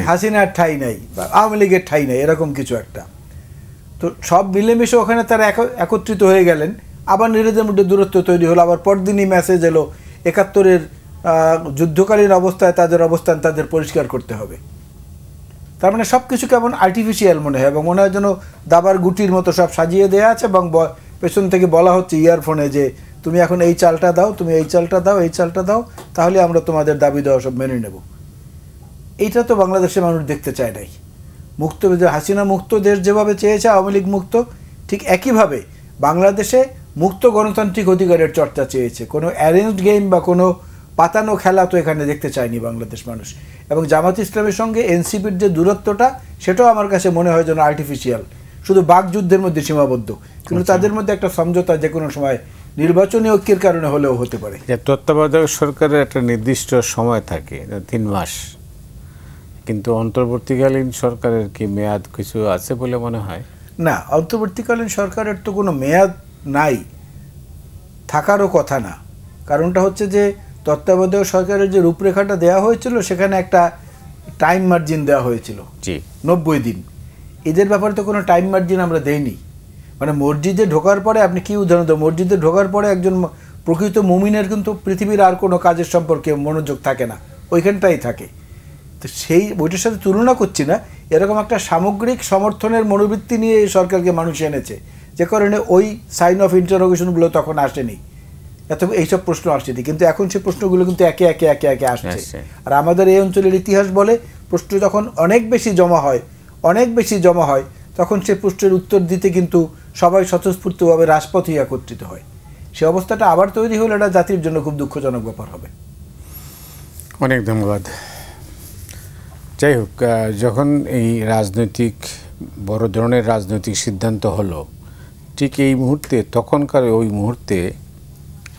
হাসিনার ঠাঁই নাই বা আওয়ামী লীগের ঠাঁই নাই, এরকম কিছু একটা। তো সব মিলেমিশে ওখানে তারা একত্রিত হয়ে গেলেন, আবার নিজেদের মধ্যে দূরত্ব তৈরি হলো, আবার পরদিনই মেসেজ এলো 71-এর যুদ্ধকালীন অবস্থায় তাদের অবস্থান তাদের পরিষ্কার করতে হবে। তার মানে সব কিছু কেমন আর্টিফিশিয়াল মনে হয় এবং মনে হয় যেন দাবার গুটির মতো সব সাজিয়ে দেওয়া আছে এবং পেছন থেকে বলা হচ্ছে ইয়ারফোনে যে তুমি এখন এই চালটা দাও, তুমি এই চালটা দাও, এই চালটা দাও, তাহলে আমরা তোমাদের দাবি দেওয়া সব মেনে নেব। এইটা তো বাংলাদেশের মানুষ দেখতে চায় নাই। মুক্ত, হাসিনা মুক্ত দেশ যেভাবে চেয়েছে আওয়ামী লীগ মুক্ত, ঠিক একইভাবে বাংলাদেশে মুক্ত গণতান্ত্রিক অধিকারের চর্চা চেয়েছে। কোনো অ্যারেঞ্জড গেম বা কোনো পাতানো খেলা তো এখানে দেখতে চায়নি বাংলাদেশ মানুষ। এবং জামাত ইসলামের সঙ্গে এনসিপির যে দূরত্বটা, সেটাও আমার কাছে মনে হয় যেন আর্টিফিশিয়াল, শুধু বাকযুদ্ধের মধ্যে সীমাবদ্ধ, কিন্তু তাদের মধ্যে একটা সমঝোতা যে কোনো সময় নির্বাচনী ঐক্যের কারণে হলেও হতে পারে। তত্ত্বাবধায়ক সরকারের একটা নির্দিষ্ট সময় থাকে 3 মাস, কিন্তু অন্তর্বর্তীকালীন সরকারের কি মেয়াদ কিছু আছে বলে মনে হয়? না, অন্তর্বর্তীকালীন সরকারের তো কোনো মেয়াদ নাই, থাকারও কথা না। কারণটা হচ্ছে যে তত্ত্বাবধায়ক সরকারের যে রূপরেখাটা দেওয়া হয়েছিল সেখানে একটা টাইম মার্জিন দেওয়া হয়েছিল 90 দিন। এদের ব্যাপারে তো কোনো টাইম মার্জিন আমরা দেইনি। মানে মসজিদে ঢোকার পরে আপনি কি উদাহরণ দেন, মসজিদে ঢোকার পরে একজন প্রকৃত মুমিনের কিন্তু পৃথিবীর আর কোনো কাজের সম্পর্কে মনোযোগ থাকে না, ওইখানটাই থাকে। তো সেই ওইটার সাথে তুলনা করছি না, এরকম একটা সামগ্রিক সমর্থনের মনোবৃত্তি নিয়ে এই সরকারকে মানুষ এনেছে, যে কারণে ওই সাইন অফ ইন্টারোগেশনগুলো তখন আসেনি, এইসব প্রশ্ন আসেনি। কিন্তু এখন সেই প্রশ্নগুলো কিন্তু একে একে একে একে আসছে। আর আমাদের এই অঞ্চলের ইতিহাস বলে প্রশ্ন যখন অনেক বেশি জমা হয় তখন সেই প্রশ্নের উত্তর দিতে কিন্তু সবাই স্বতঃস্ফূর্তভাবে রাজপথে একত্রিত হয়। সে অবস্থাটা আবার তৈরি হলে এটা জাতির জন্য খুব দুঃখজনক ব্যাপার হবে। অনেক ধন্যবাদ। যাই হোক, যখন এই বড় ধরনের রাজনৈতিক সিদ্ধান্ত হলো, ঠিক এই মুহূর্তে, তখনকার ওই মুহূর্তে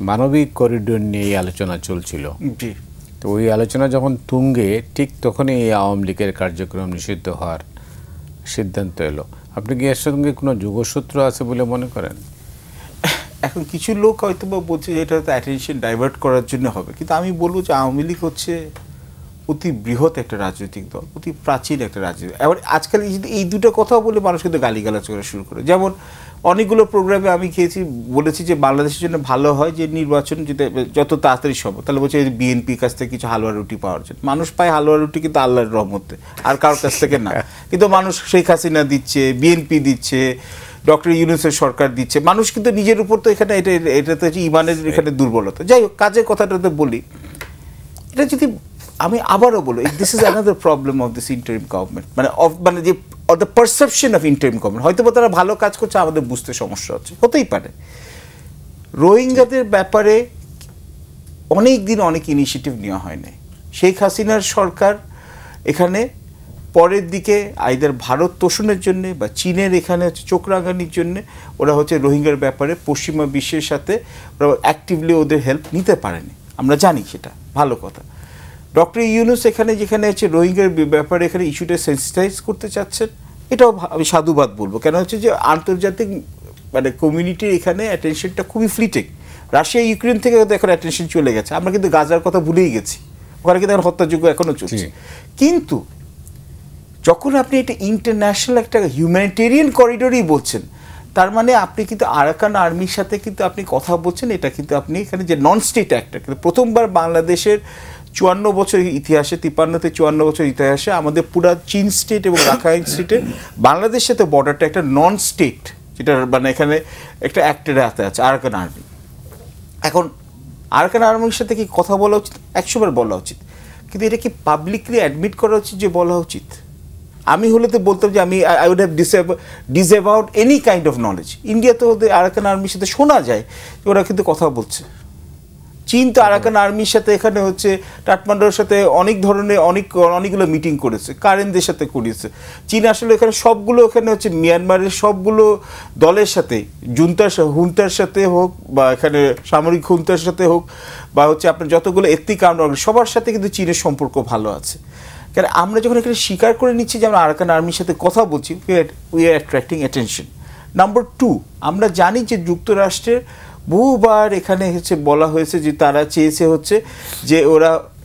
মানবিক করিডোর নিয়ে আলোচনা চলছিল। তো ওই আলোচনা যখন তুঙ্গে, ঠিক তখনই এই আওয়ামী লীগের কার্যক্রম নিষিদ্ধ হওয়ার সিদ্ধান্ত এলো। আপনি কি এর সঙ্গে কোনো যোগসূত্র আছে বলে মনে করেন? এখন কিছু লোক হয়তো বলছে যে এটা হয়তো অ্যাটেনশন ডাইভার্ট করার জন্য হবে, কিন্তু আমি বলবো যে আওয়ামী লীগ হচ্ছে অতি বৃহৎ একটা রাজনৈতিক দল, অতি প্রাচীন একটা রাজনৈতিক। এবার আজকাল এই দুটো কথাও বলে মানুষ কিন্তু গালিগালাজ করা শুরু করে। যেমন অনেকগুলো প্রোগ্রামে আমি বলেছি যে বাংলাদেশের জন্য ভালো হয় যে নির্বাচন যত তাড়াতাড়ি সম্ভব। তাহলে বলছে বিএনপির কাছ থেকে কিছু হালুয়া রুটি পাওয়ার জন্য। মানুষ পায় হালুয়া রুটি কিন্তু আল্লাহর রহমতে, আর কারোর কাছ থেকে না। কিন্তু মানুষ শেখ হাসিনা দিচ্ছে, বিএনপি দিচ্ছে, ডক্টর ইউনূসের সরকার দিচ্ছে। মানুষ কিন্তু নিজের উপর তো এখানে এটা তো ইমানের এখানে দুর্বলতা। যাই হোক, কাজের কথাটাতে বলি, এটা যদি আমি আবারও বলি, this is another problem of this interim government, মানে যে the perception of interim government. হয়তো তারা ভালো কাজ করছে, আমাদের বুঝতে সমস্যা হচ্ছে, হতেই পারে। রোহিঙ্গাদের ব্যাপারে অনেক দিন অনেক ইনিশিয়েটিভ নেওয়া হয় নাই। শেখ হাসিনার সরকার এখানে পরের দিকে আইদার ভারত তোষণের জন্যে বা চীনের এখানে হচ্ছে চোখ রাঙানির জন্যে ওরা হচ্ছে রোহিঙ্গার ব্যাপারে পশ্চিমা বিশ্বের সাথে ওরা অ্যাক্টিভলি ওদের হেল্প নিতে পারেনি, আমরা জানি, সেটা ভালো কথা। ডক্টর ইউনূস যেখানে হচ্ছে রোহিঙ্গার ব্যাপারে এখানে ইস্যুটা সেন্সিটাইজ করতে চাচ্ছেন, এটাও আমি সাধুবাদ বলবো। কেন হচ্ছে যে আন্তর্জাতিক মানে কমিউনিটির এখানে অ্যাটেনশনটা খুবই ফ্লিটিং। রাশিয়া ইউক্রেন থেকে এখন অ্যাটেনশন চলে গেছে, আমরা কিন্তু গাজার কথা ভুলেই গেছি, ওখানে কিন্তু এখন হত্যাযোগ্য এখনও চলছে। কিন্তু যখন আপনি এটা ইন্টারন্যাশনাল একটা হিউম্যানিটেরিয়ান করিডোরই বলছেন, তার মানে আপনি কিন্তু আরাকান আর্মির সাথে কিন্তু আপনি কথা বলছেন। এটা কিন্তু আপনি এখানে যে নন স্টেট অ্যাক্টর, কিন্তু প্রথমবার বাংলাদেশের 54 বছর ইতিহাসে, 53-54 বছর ইতিহাসে আমাদের পুরা চীন স্টেট এবং রাখাইন স্টেটের বাংলাদেশের সাথে বর্ডারটা একটা নন স্টেট, যেটা মানে এখানে একটা অ্যাক্টের হাতে আছে আরাকান আর্মি। এখন আরাকান আর্মির সাথে কি কথা বলা উচিত? 100বার বলা উচিত, কিন্তু এটা কি পাবলিকলি অ্যাডমিট করা উচিত যে বলা উচিত? আমি হলে তো বলতাম যে I would have disavowed any kind of knowledge. India তো ওদের আরাকান আর্মির সাথে শোনা যায় যে ওরা কিন্তু কথা বলছে। চীন তো আরাকান আর্মির সাথে এখানে হচ্ছে কাঠমান্ডুর সাথে অনেক ধরনের অনেকগুলো মিটিং করেছে, কারেনদের সাথে করেছে। চীন আসলে এখানে সবগুলো এখানে হচ্ছে মিয়ানমারের সবগুলো দলের সাথে, হুন্টার সাথে হোক বা এখানে সামরিক হুন্টার সাথে হোক বা হচ্ছে আপনার যতগুলো এথনিক আর্মি সবার সাথে কিন্তু চীনের সম্পর্ক ভালো আছে। কারণ আমরা যখন এখানে স্বীকার করে নিচ্ছি যে আমরা আরাকান আর্মির সাথে কথা বলছি, we are attracting attention. Number 2, আমরা জানি যে যুক্তরাষ্ট্রের বহুবার এখানে হচ্ছে বলা হয়েছে যে তারা চেয়েছে হচ্ছে যে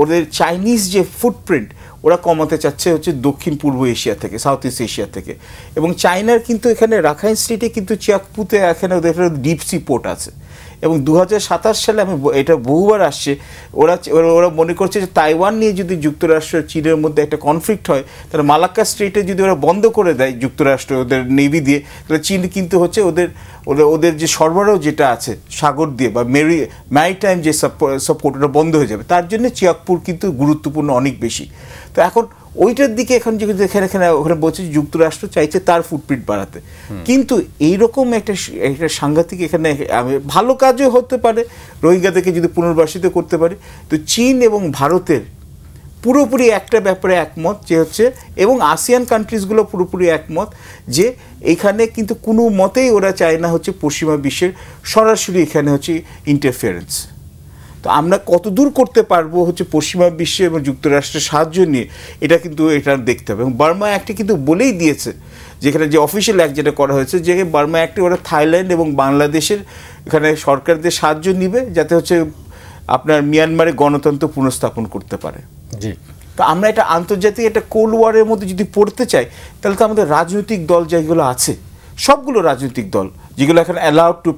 ওদের চাইনিজ যে ফুটপ্রিন্ট ওরা কমাতে চাচ্ছে হচ্ছে দক্ষিণ পূর্ব এশিয়া থেকে, সাউথ ইস্ট এশিয়া থেকে। এবং চায়নার কিন্তু এখানে রাখাইন স্টেটে কিন্তু চিয়াকপুতে এখানে ওদের ডিপ সি পোর্ট আছে। এবং 2027 সালে আমি এটা বহুবার আসছে, ওরা মনে করছে যে তাইওয়ান নিয়ে যদি যুক্তরাষ্ট্র চীনের মধ্যে একটা কনফ্লিক্ট হয়, তাহলে মালাক্কা স্ট্রেটে যদি ওরা বন্ধ করে দেয় যুক্তরাষ্ট্র ওদের নেভি দিয়ে, তাহলে চীন কিন্তু হচ্ছে ওদের যে সরবরাহ যেটা আছে সাগর দিয়ে বা ম্যারিটাইম যে সাপোর্ট ওটা বন্ধ হয়ে যাবে। তার জন্য চিয়াকপুর কিন্তু গুরুত্বপূর্ণ অনেক বেশি। তো এখন ওইটার দিকে এখন যেখানে ওখানে বলছে যুক্তরাষ্ট্র চাইছে তার ফুটপ্রিন্ট বাড়াতে। কিন্তু এইরকম একটা সাংঘাতিক এখানে ভালো কাজও হতে পারে, রোহিঙ্গাদেরকে যদি পুনর্বাসিত করতে পারে। তো চীন এবং ভারতের পুরোপুরি একটা ব্যাপারে একমত যে হচ্ছে, এবং আসিয়ান কান্ট্রিজগুলো পুরোপুরি একমত যে এখানে কিন্তু কোনো মতেই ওরা চায় না হচ্ছে পশ্চিমা বিশ্বের সরাসরি এখানে হচ্ছে ইন্টারফিয়ারেন্স। তো আমরা কতদূর করতে পারবো হচ্ছে পশ্চিমা বিশ্বে এবং যুক্তরাষ্ট্রের সাহায্য নিয়ে, এটা কিন্তু এটা দেখতে হবে। এবং বার্মা অ্যাক্টে কিন্তু বলেই দিয়েছে, যেখানে যে অফিসিয়াল অ্যাক্ট যেটা করা হয়েছে, যে বার্মা অ্যাক্টে ওরা থাইল্যান্ড এবং বাংলাদেশের এখানে সরকারদের সাহায্য নিবে যাতে হচ্ছে আপনার মিয়ানমারে গণতন্ত্র পুনঃস্থাপন করতে পারে। জি। তো আমরা এটা আন্তর্জাতিক একটা কোল্ড ওয়ারের মধ্যে যদি পড়তে চাই, তাহলে তো আমাদের রাজনৈতিক দল যেগুলো আছে, সবগুলো রাজনৈতিক দল যেগুলো এখানে অ্যালাউড টু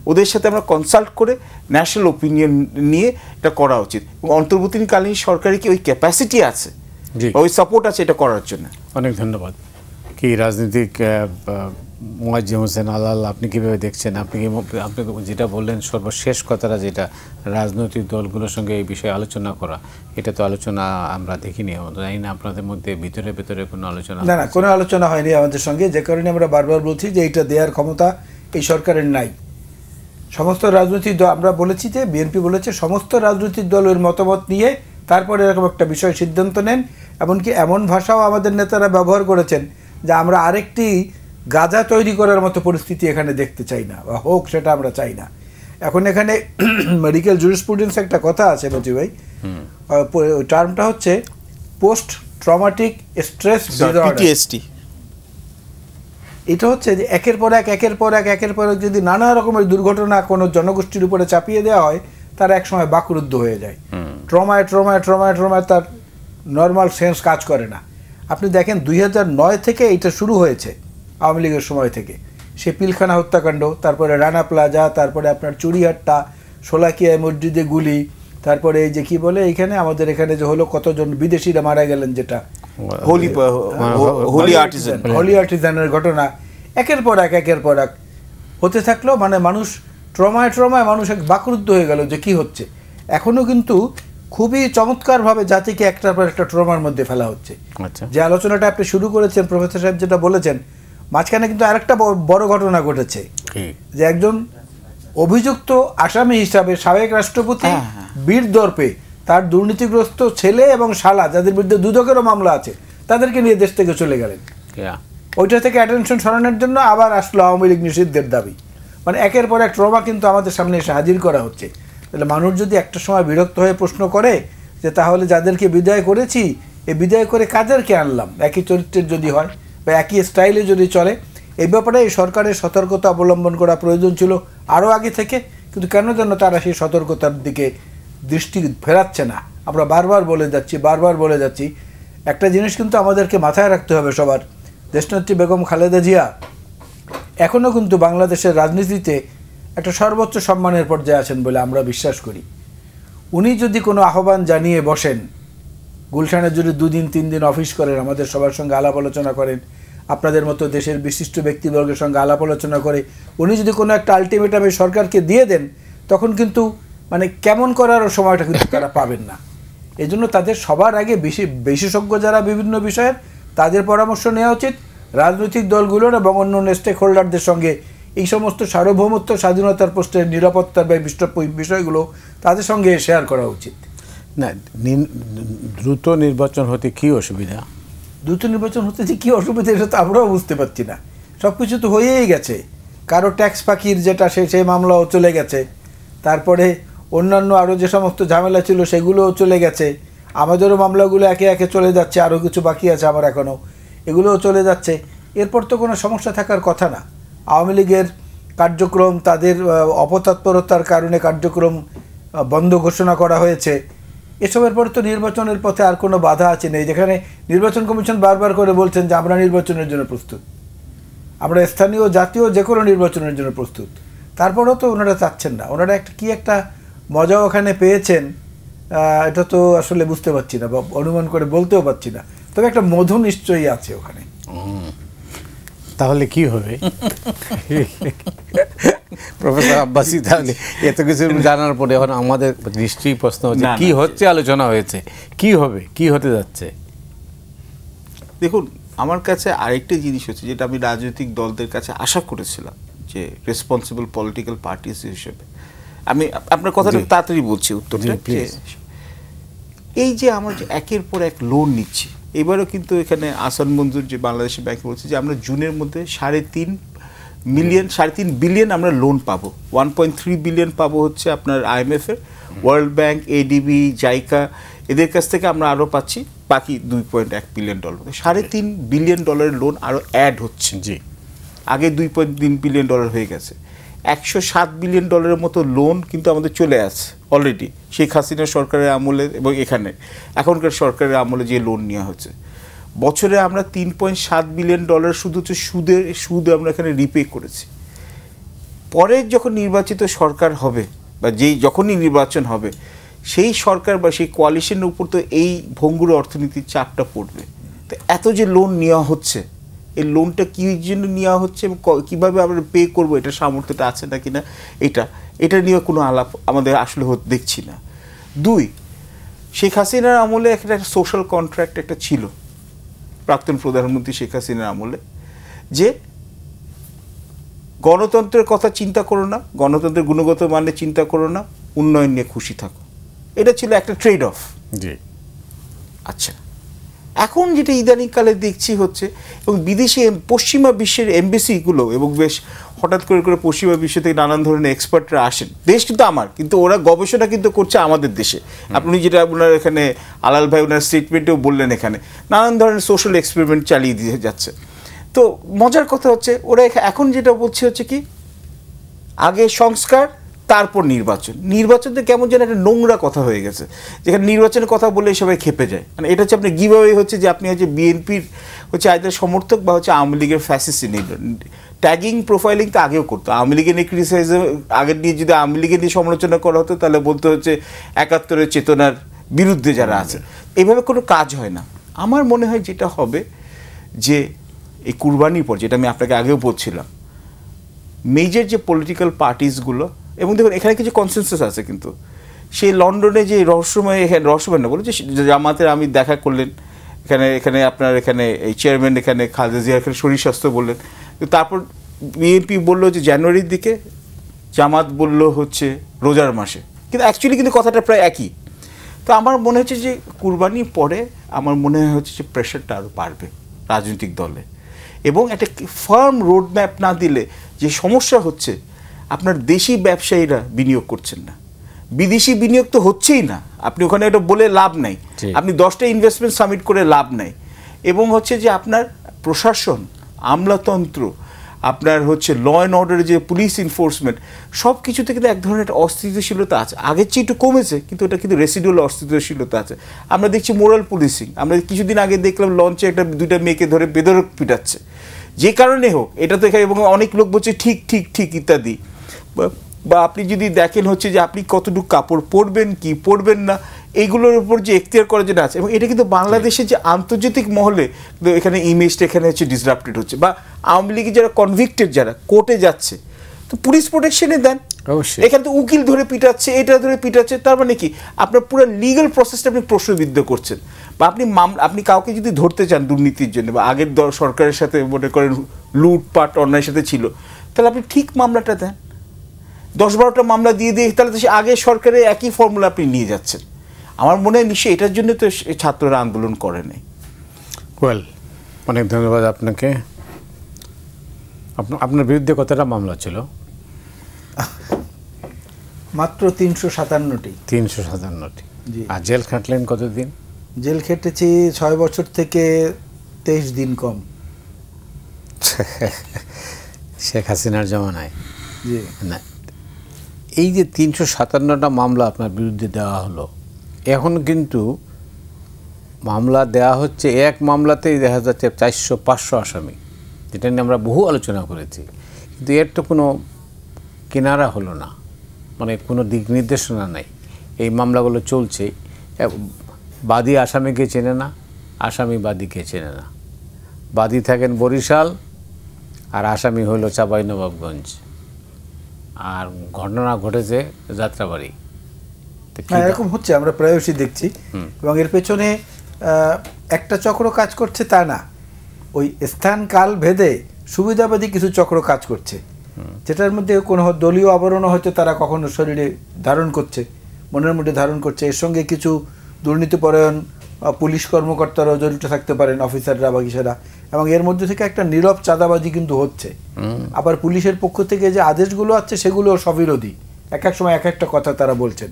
ওদের সাথে আমরা কনসাল্ট করে ন্যাশনাল ওপিনিয়ন নিয়ে এটা করা উচিত। এবং অন্তর্বর্তীকালীন সরকারের কি ওই ক্যাপাসিটি আছে, ওই সাপোর্ট আছে এটা করার জন্য? অনেক ধন্যবাদ। কি রাজনীতিক মোয়াজ্জেম হোসেন আলাল, আপনি কীভাবে দেখছেন? আপনি যেটা বললেন সর্বশেষ কথাটা, যেটা রাজনৈতিক দলগুলোর সঙ্গে এই বিষয়ে আলোচনা করা, এটা তো আলোচনা আমরা দেখিনি। জানি না আপনাদের মধ্যে ভিতরে কোনো আলোচনা? না, কোনো আলোচনা হয়নি আমাদের সঙ্গে, যে কারণে আমরা বারবার বলছি যে এইটা দেওয়ার ক্ষমতা এই সরকারের নাই। সমস্ত রাজনৈতিক দল, আমরা বলেছি যে বিএনপি বলেছে সমস্ত রাজনৈতিক দলের মতামত নিয়ে তারপরে এরকম একটা বিষয় সিদ্ধান্ত নেন। এমনকি এমন ভাষাও আমাদের নেতারা ব্যবহার করেছেন যে আমরা আরেকটি গাজা তৈরি করার মতো পরিস্থিতি এখানে দেখতে চাই না, বা হোক সেটা আমরা চাই না। এখন এখানে মেডিকেল জুরিসপ্রুডেন্স একটা কথা আছে মতি ভাই, টার্মটা হচ্ছে পোস্ট ট্রমাটিক স্ট্রেস PTSD। এটা হচ্ছে যে একের পর এক যদি নানা রকমের দুর্ঘটনা কোনো জনগোষ্ঠীর উপরে চাপিয়ে দেওয়া হয়, তার এক সময় বাকরুদ্ধ হয়ে যায়। ট্রমায় তার নর্মাল সেন্স কাজ করে না। আপনি দেখেন 2009 থেকে এটা শুরু হয়েছে, আওয়ামী লীগের সময় থেকে। সে পিলখানা হত্যাকাণ্ড, তারপরে রানা প্লাজা, তারপরে আপনার চুরিহাট্টা, শোলাকিয়ায় মসজিদে গুলি, তারপরে এই যে কি বলে এইখানে আমাদের এখানে যে হলো কতজন বিদেশিরা মারা গেলেন, যেটা হোলি আর্টিজানের ঘটনা, একের পর এক হতে থাকলো। মানে মানুষ ট্রমায় মানুষ এক বাকরুদ্ধ হয়ে গেল যে কি হচ্ছে। এখনও কিন্তু খুবই চমৎকারভাবে জাতিকে একটার পর একটা ট্রমার মধ্যে ফেলা হচ্ছে। যে আলোচনাটা আপনি শুরু করেছেন, প্রফেসর সাহেব যেটা বলেছেন, মাঝখানে কিন্তু আরেকটা বড় ঘটনা ঘটেছে, যে একজন অভিযুক্ত আসামি হিসাবে সাবেক রাষ্ট্রপতি বীর দর্পে তার দুর্নীতিগ্রস্ত ছেলে এবং শালা, যাদের বিরুদ্ধে দুদকেরও মামলা আছে, তাদেরকে নিয়ে দেশ থেকে চলে গেলেন। ওইটা থেকে অ্যাটেনশন সরানোর জন্য আবার আসলো আওয়ামী লীগ নিষিদ্ধের দাবি। মানে একের পর এক ট্রমা কিন্তু আমাদের সামনে এসে হাজির করা হচ্ছে। তাহলে মানুষ যদি একটা সময় বিরক্ত হয়ে প্রশ্ন করে যে তাহলে যাদেরকে বিদায় করেছি, এই বিদায় করে কাদেরকে আনলাম, একই চরিত্রের যদি হয় বা একই স্টাইলে যদি চলে, এই ব্যাপারে এই সরকারের সতর্কতা অবলম্বন করা প্রয়োজন ছিল আরও আগে থেকে। কিন্তু কেন যেন তারা সেই সতর্কতার দিকে দৃষ্টি ফেরাচ্ছে না। আমরা বারবার বলে যাচ্ছি একটা জিনিস কিন্তু আমাদেরকে মাথায় রাখতে হবে সবার। দেশনেত্রী বেগম খালেদা জিয়া এখনও কিন্তু বাংলাদেশের রাজনীতিতে একটা সর্বোচ্চ সম্মানের পর্যায়ে আছেন বলে আমরা বিশ্বাস করি। উনি যদি কোনো আহ্বান জানিয়ে বসেন, গুলশানের যদি 2 দিন 3 দিন অফিস করেন, আমাদের সবার সঙ্গে আলাপ আলোচনা করেন, আপনাদের মতো দেশের বিশিষ্ট ব্যক্তিবর্গের সঙ্গে আলাপ আলোচনা করে উনি যদি কোনো একটা আলটিমেটাম এই সরকারকে দিয়ে দেন, তখন কিন্তু মানে কেমন করার সময়টা কিন্তু তারা পাবেন না। এই জন্য তাদের সবার আগে বিশেষজ্ঞ যারা বিভিন্ন বিষয়ের, তাদের পরামর্শ নেওয়া উচিত। রাজনৈতিক দলগুলোর এবং অন্য স্টেক হোল্ডারদের সঙ্গে এই সমস্ত সার্বভৌমত্ব, স্বাধীনতার প্রশ্নের, নিরাপত্তার বিষয়গুলো তাদের সঙ্গে শেয়ার করা উচিত। না, দ্রুত নির্বাচন হতে কি অসুবিধা? দ্রুত নির্বাচন হতে যে কী অসুবিধা, এটা তো আমরাও বুঝতে পারছি না। সব কিছু তো হয়েই গেছে। কারো ট্যাক্স ফাঁকির যেটা সেই মামলাও চলে গেছে, তারপরে অন্যান্য আরও যে সমস্ত ঝামেলা ছিল সেগুলোও চলে গেছে, আমাদেরও মামলাগুলো একে একে চলে যাচ্ছে, আরও কিছু বাকি আছে আমার এখনও, এগুলোও চলে যাচ্ছে। এরপর তো কোনো সমস্যা থাকার কথা না। আওয়ামী লীগের কার্যক্রম, তাদের অপতৎপরতার কারণে কার্যক্রম বন্ধ ঘোষণা করা হয়েছে। এসবের পরে তো নির্বাচনের পথে আর কোনো বাধা আছে নেই, যেখানে নির্বাচন কমিশন বারবার করে বলছেন যে আমরা নির্বাচনের জন্য প্রস্তুত, আমরা স্থানীয় জাতীয় যে কোনো নির্বাচনের জন্য প্রস্তুত। তারপরেও তো ওনারা চাচ্ছেন না। ওনারা একটা মজা ওখানে পেয়েছেন, এটা তো আসলে বুঝতে পারছি না বা অনুমান করে বলতেও পারছি না, তবে একটা মধু নিশ্চয়ই আছে ওখানে। তাহলে কি হবে প্রফেসর আব্বাসী? তাহলে এত কিছু জানার পরে এখন আমাদের নিশ্চয়ই প্রশ্ন হচ্ছে কি হচ্ছে, আলোচনা হয়েছে, কি হবে, কি হতে যাচ্ছে? দেখুন, আমার কাছে আরেকটা জিনিস হচ্ছে যেটা আমি রাজনৈতিক দলদের কাছে আশা করেছিলাম, যে রেসপন্সিবল পলিটিক্যাল পার্টিস হিসেবে, আমি আপনার কথাটা তাড়াতাড়ি বলছি উত্তরটা। এই যে আমরা যে একের পর এক লোন নিচ্ছি, এবারও কিন্তু এখানে আসান মঞ্জুর যে বাংলাদেশের ব্যাংকে বলছে যে আমরা জুনের মধ্যে 3.5 বিলিয়ন আমরা লোন পাবো। 1.3 বিলিয়ন পাবো হচ্ছে আপনার IMF-এর, ওয়ার্ল্ড ব্যাংক, ADB, জাইকা, এদের কাছ থেকে আমরা আরও পাচ্ছি বাকি $2.1 বিলিয়ন। 3.5 বিলিয়ন লোন আরও অ্যাড হচ্ছে। জি, আগে 2.3 বিলিয়ন হয়ে গেছে। 107 বিলিয়ন মতো লোন কিন্তু আমাদের চলে আসছে অলরেডি, শেখ হাসিনা সরকারের আমলে এবং এখনকার সরকারের আমলে যে লোন নেওয়া হচ্ছে। বছরে আমরা 3.7 বিলিয়ন শুধু হচ্ছে সুদ আমরা এখানে রিপে করেছি। পরে যখন নির্বাচিত সরকার হবে বা যখনই নির্বাচন হবে, সেই সরকার বা সেই কোয়ালিশনের উপর তো এই ভঙ্গুর অর্থনীতির চাপটা পড়বে। তো এত যে লোন নেওয়া হচ্ছে, এই লোনটা কী জন্য নেওয়া হচ্ছে এবং কীভাবে আমরা পে করবো, এটা সামর্থ্যটা আছে না কিনা, এটা নিয়ে কোনো আলাপ আমাদের আসলে দেখছি না। 2, শেখ হাসিনার আমলে একটা সোশ্যাল কন্ট্রাক্ট একটা ছিল প্রাক্তন প্রধানমন্ত্রী শেখ হাসিনার আমলে, যে গণতন্ত্রের কথা চিন্তা করো না, গণতন্ত্রের গুণগত মানে চিন্তা করো না, উন্নয়ন নিয়ে খুশি থাকো। এটা ছিল একটা ট্রেড অফ। জি, আচ্ছা, এখন যেটা ইদানিংকালে দেখছি হচ্ছে, এবং বিদেশি পশ্চিমা বিশ্বের এমবেসিগুলো, এবং বেশ হঠাৎ করে পশ্চিমা বিশ্ব থেকে নানান ধরনের এক্সপার্টরা আসেন। দেশ কিন্তু আমার, কিন্তু ওরা গবেষণা কিন্তু করছে আমাদের দেশে। আপনি যেটা আপনার এখানে আলাল ভাই ওনার স্টেটমেন্টেও বললেন, এখানে নানান ধরনের সোশ্যাল এক্সপেরিমেন্ট চালিয়ে দিয়ে যাচ্ছে। তো মজার কথা হচ্ছে, ওরা এখন যেটা বলছে হচ্ছে কি, আগে সংস্কার তারপর নির্বাচনটা কেমন যেন একটা নোংরা কথা হয়ে গেছে, যেখানে নির্বাচনের কথা বলে সবাই খেপে যায়। মানে এটা হচ্ছে আপনি গিভঅ্যাওয়ে হচ্ছে যে আপনি হচ্ছে বিএনপির হচ্ছে আইদার সমর্থক বা হচ্ছে আওয়ামী লীগের ফ্যাসিস্ট। ট্যাগিং প্রোফাইলিং তো আগেও করতো, আওয়ামী লীগের নিয়ে ক্রিটিসাইজম আগের নিয়ে যদি আওয়ামী লীগের নিয়ে সমালোচনা করা হতো, তাহলে বলতে হচ্ছে 71-এর চেতনার বিরুদ্ধে যারা আছে। এইভাবে কোনো কাজ হয় না। আমার মনে হয় যেটা হবে, যে এই কুরবানির পর, যেটা আমি আপনাকে আগেও বলছিলাম, মেজর যে পলিটিক্যাল পার্টিসগুলো, এবং দেখুন এখানে কিছু কনসেনসাস আছে, কিন্তু সেই লন্ডনে যে রহস্যময় না বলে যে জামাতের আমি দেখা করলেন, এখানে আপনার এখানে এই চেয়ারম্যান এখানে খালেদা জিয়া এখানে শরীর স্বাস্থ্য বললেন, তারপর বিএনপি বললো যে জানুয়ারির দিকে, জামাত বলল হচ্ছে রোজার মাসে, কিন্তু অ্যাকচুয়ালি কিন্তু কথাটা প্রায় একই। তো আমার মনে হচ্ছে যে কুরবানির পরে আমার মনে হচ্ছে যে প্রেশারটা আরও বাড়বে রাজনৈতিক দলে, এবং একটা ফার্ম রোড ম্যাপ না দিলে যে সমস্যা হচ্ছে, আপনার দেশি ব্যবসায়ীরা বিনিয়োগ করছেন না, বিদেশি বিনিয়োগ তো হচ্ছেই না। আপনি ওখানে এটা বলে লাভ নাই, আপনি 10টা ইনভেস্টমেন্ট সাবমিট করে লাভ নাই। এবং হচ্ছে যে আপনার প্রশাসন, আমলাতন্ত্র, আপনার হচ্ছে ল অ্যান্ড অর্ডারের যে পুলিশ এনফোর্সমেন্ট, সব কিছুতে কিন্তু এক ধরনের একটা অস্থিতিশীলতা আছে। আগের চেয়ে একটু কমেছে, কিন্তু এটা কিন্তু রেসিডুয়াল অস্থিতিশীলতা আছে। আমরা দেখছি মোরাল পুলিশিং, আমরা কিছুদিন আগে দেখলাম লঞ্চে 2টা মেয়েকে ধরে বেধড়ক পিটাচ্ছে, যে কারণে হোক এটা তো, এবং অনেক লোক বলছে ঠিক ঠিক ঠিক ইত্যাদি। বা আপনি যদি দেখেন হচ্ছে যে আপনি কতটুকু কাপড় পরবেন কি পরবেন না, এইগুলোর উপর যে এখতিয়ার করার জন্য আছে। এবং এটা কিন্তু বাংলাদেশে যে আন্তর্জাতিক মহলে এখানে ইমেজটা এখানে হচ্ছে ডিসরাপ্টেড হচ্ছে। বা আওয়ামী লীগের যারা কনভিক্টেড, যারা কোর্টে যাচ্ছে, তো পুলিশ প্রোটেকশনে দেন, অবশ্যই। এখানে তো উকিল ধরে পিটাচ্ছে, এটা ধরে পিটাচ্ছে, তার মানে কি আপনার পুরো লিগ্যাল প্রসেসটা আপনি প্রশ্নবিদ্ধ করছেন। বা আপনি কাউকে যদি ধরতে চান দুর্নীতির জন্য, বা আগের সরকারের সাথে মনে করেন লুটপাট অন্যায়ের সাথে ছিল, তাহলে আপনি ঠিক মামলাটা দেন। 10-12টা মামলা দিয়ে তাহলে তো সে আগের সরকারের একই ফর্মুলা আপনি নিয়ে যাচ্ছেন। আমার মনে হয় নিশ্চয়ই এটার জন্য তো ছাত্ররা আন্দোলন করে নাই। ওয়েল, অনেক ধন্যবাদ আপনাকে। আপনার বিরুদ্ধে কতটা মামলা ছিল? মাত্র 357টি। 357টি। জি। আর জেল খাটলেন কতদিন? জেল খেটেছি 6 বছর থেকে 23 দিন কম। শেখ হাসিনার জমানায়। জি। না, এই যে 357টা মামলা আপনার বিরুদ্ধে দেওয়া হলো, এখন কিন্তু মামলা দেওয়া হচ্ছে, এক মামলাতেই দেখা যাচ্ছে 400-500 আসামি, যেটা নিয়ে আমরা বহু আলোচনা করেছি, কিন্তু এর তো কোনো কিনারা হলো না, মানে কোনো দিক নির্দেশনা নাই। এই মামলাগুলো চলছে, বাদী আসামিকে চেনে না, আসামি বাদীকে চেনে না। বাদী থাকেন বরিশাল আর আসামি হইল চাঁপাইনবাবগঞ্জ, আর ঘটনা ঘটেছে যাত্রাবাড়ি। এরকম হচ্ছে, আমরা প্রায়শই দেখছি। এবং এর পেছনে একটা চক্র কাজ করছে তা না, ওই স্থান কাল ভেদে সুবিধাবাদী কিছু চক্র কাজ করছে, যেটার মধ্যে কোনো দলীয় আবরণও হয়তো তারা কখনো শরীরে ধারণ করছে, মনের মধ্যে ধারণ করছে। এর সঙ্গে কিছু দুর্নীতিপরায়ণ পুলিশ কর্মকর্তারাও জড়িত থাকতে পারেন, অফিসাররা বা কিসেরা, এবং এর মধ্যে থেকে একটা নীরব চাঁদাবাজি কিন্তু হচ্ছে। আবার পুলিশের পক্ষ থেকে যে আদেশগুলো আছে সেগুলো সবিরোধী, এক এক সময় এক একটা কথা তারা বলছেন।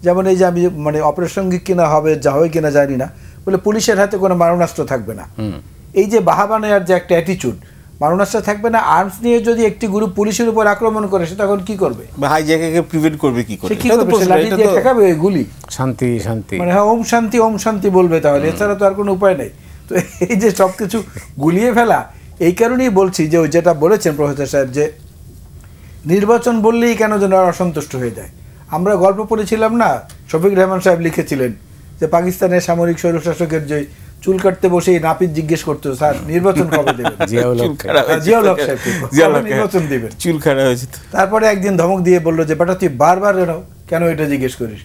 যেমন এই যে আমি মানে অপ্রাসঙ্গিক কিনা হবে, যা হয় কিনা জানি না, বলে পুলিশের হাতে কোনো মারণাস্ত্র থাকবে না। এই যে বাহাবা নেয়ার যে একটা অ্যাটিচিউড, মারণাস্ত্র থাকবে না, আর্মস নিয়ে যদি একটি গ্রুপ পুলিশের উপর আক্রমণ করে, সে তখন কি করবে? হাইজ্যাককে প্রিভেন্ট করবে কি করে? কি করবে? সে লাঠি দিয়ে ঠেকাবে গুলি, শান্তি শান্তি, মানে হ্যাঁ ওম শান্তি বলবে, তাহলে এছাড়া তো আর কোনো উপায় নেই। তো এই যে সব কিছু গুলিয়ে ফেলা, এই কারণেই বলছি যে ওই যেটা বলেছেন প্রফেসর সাহেব, যে নির্বাচন বললেই কেন যেন অসন্তুষ্ট হয়ে যায়। আমরা গল্প পড়েছিলাম না, শফিক রহমান সাহেব লিখেছিলেন যে পাকিস্তানের সামরিক স্বৈরশাসকের যে চুল কাটতে বসে নাপিত জিজ্ঞেস করতো, স্যার নির্বাচন কবে দেবেন? জিয়াউল হক সাহেব নির্বাচন দেবেন, চুল খাড়া হয়েছে। তারপরে একদিন ধমক দিয়ে বললো যে বেটা তুই বারবার কেন এটা জিজ্ঞেস করিস?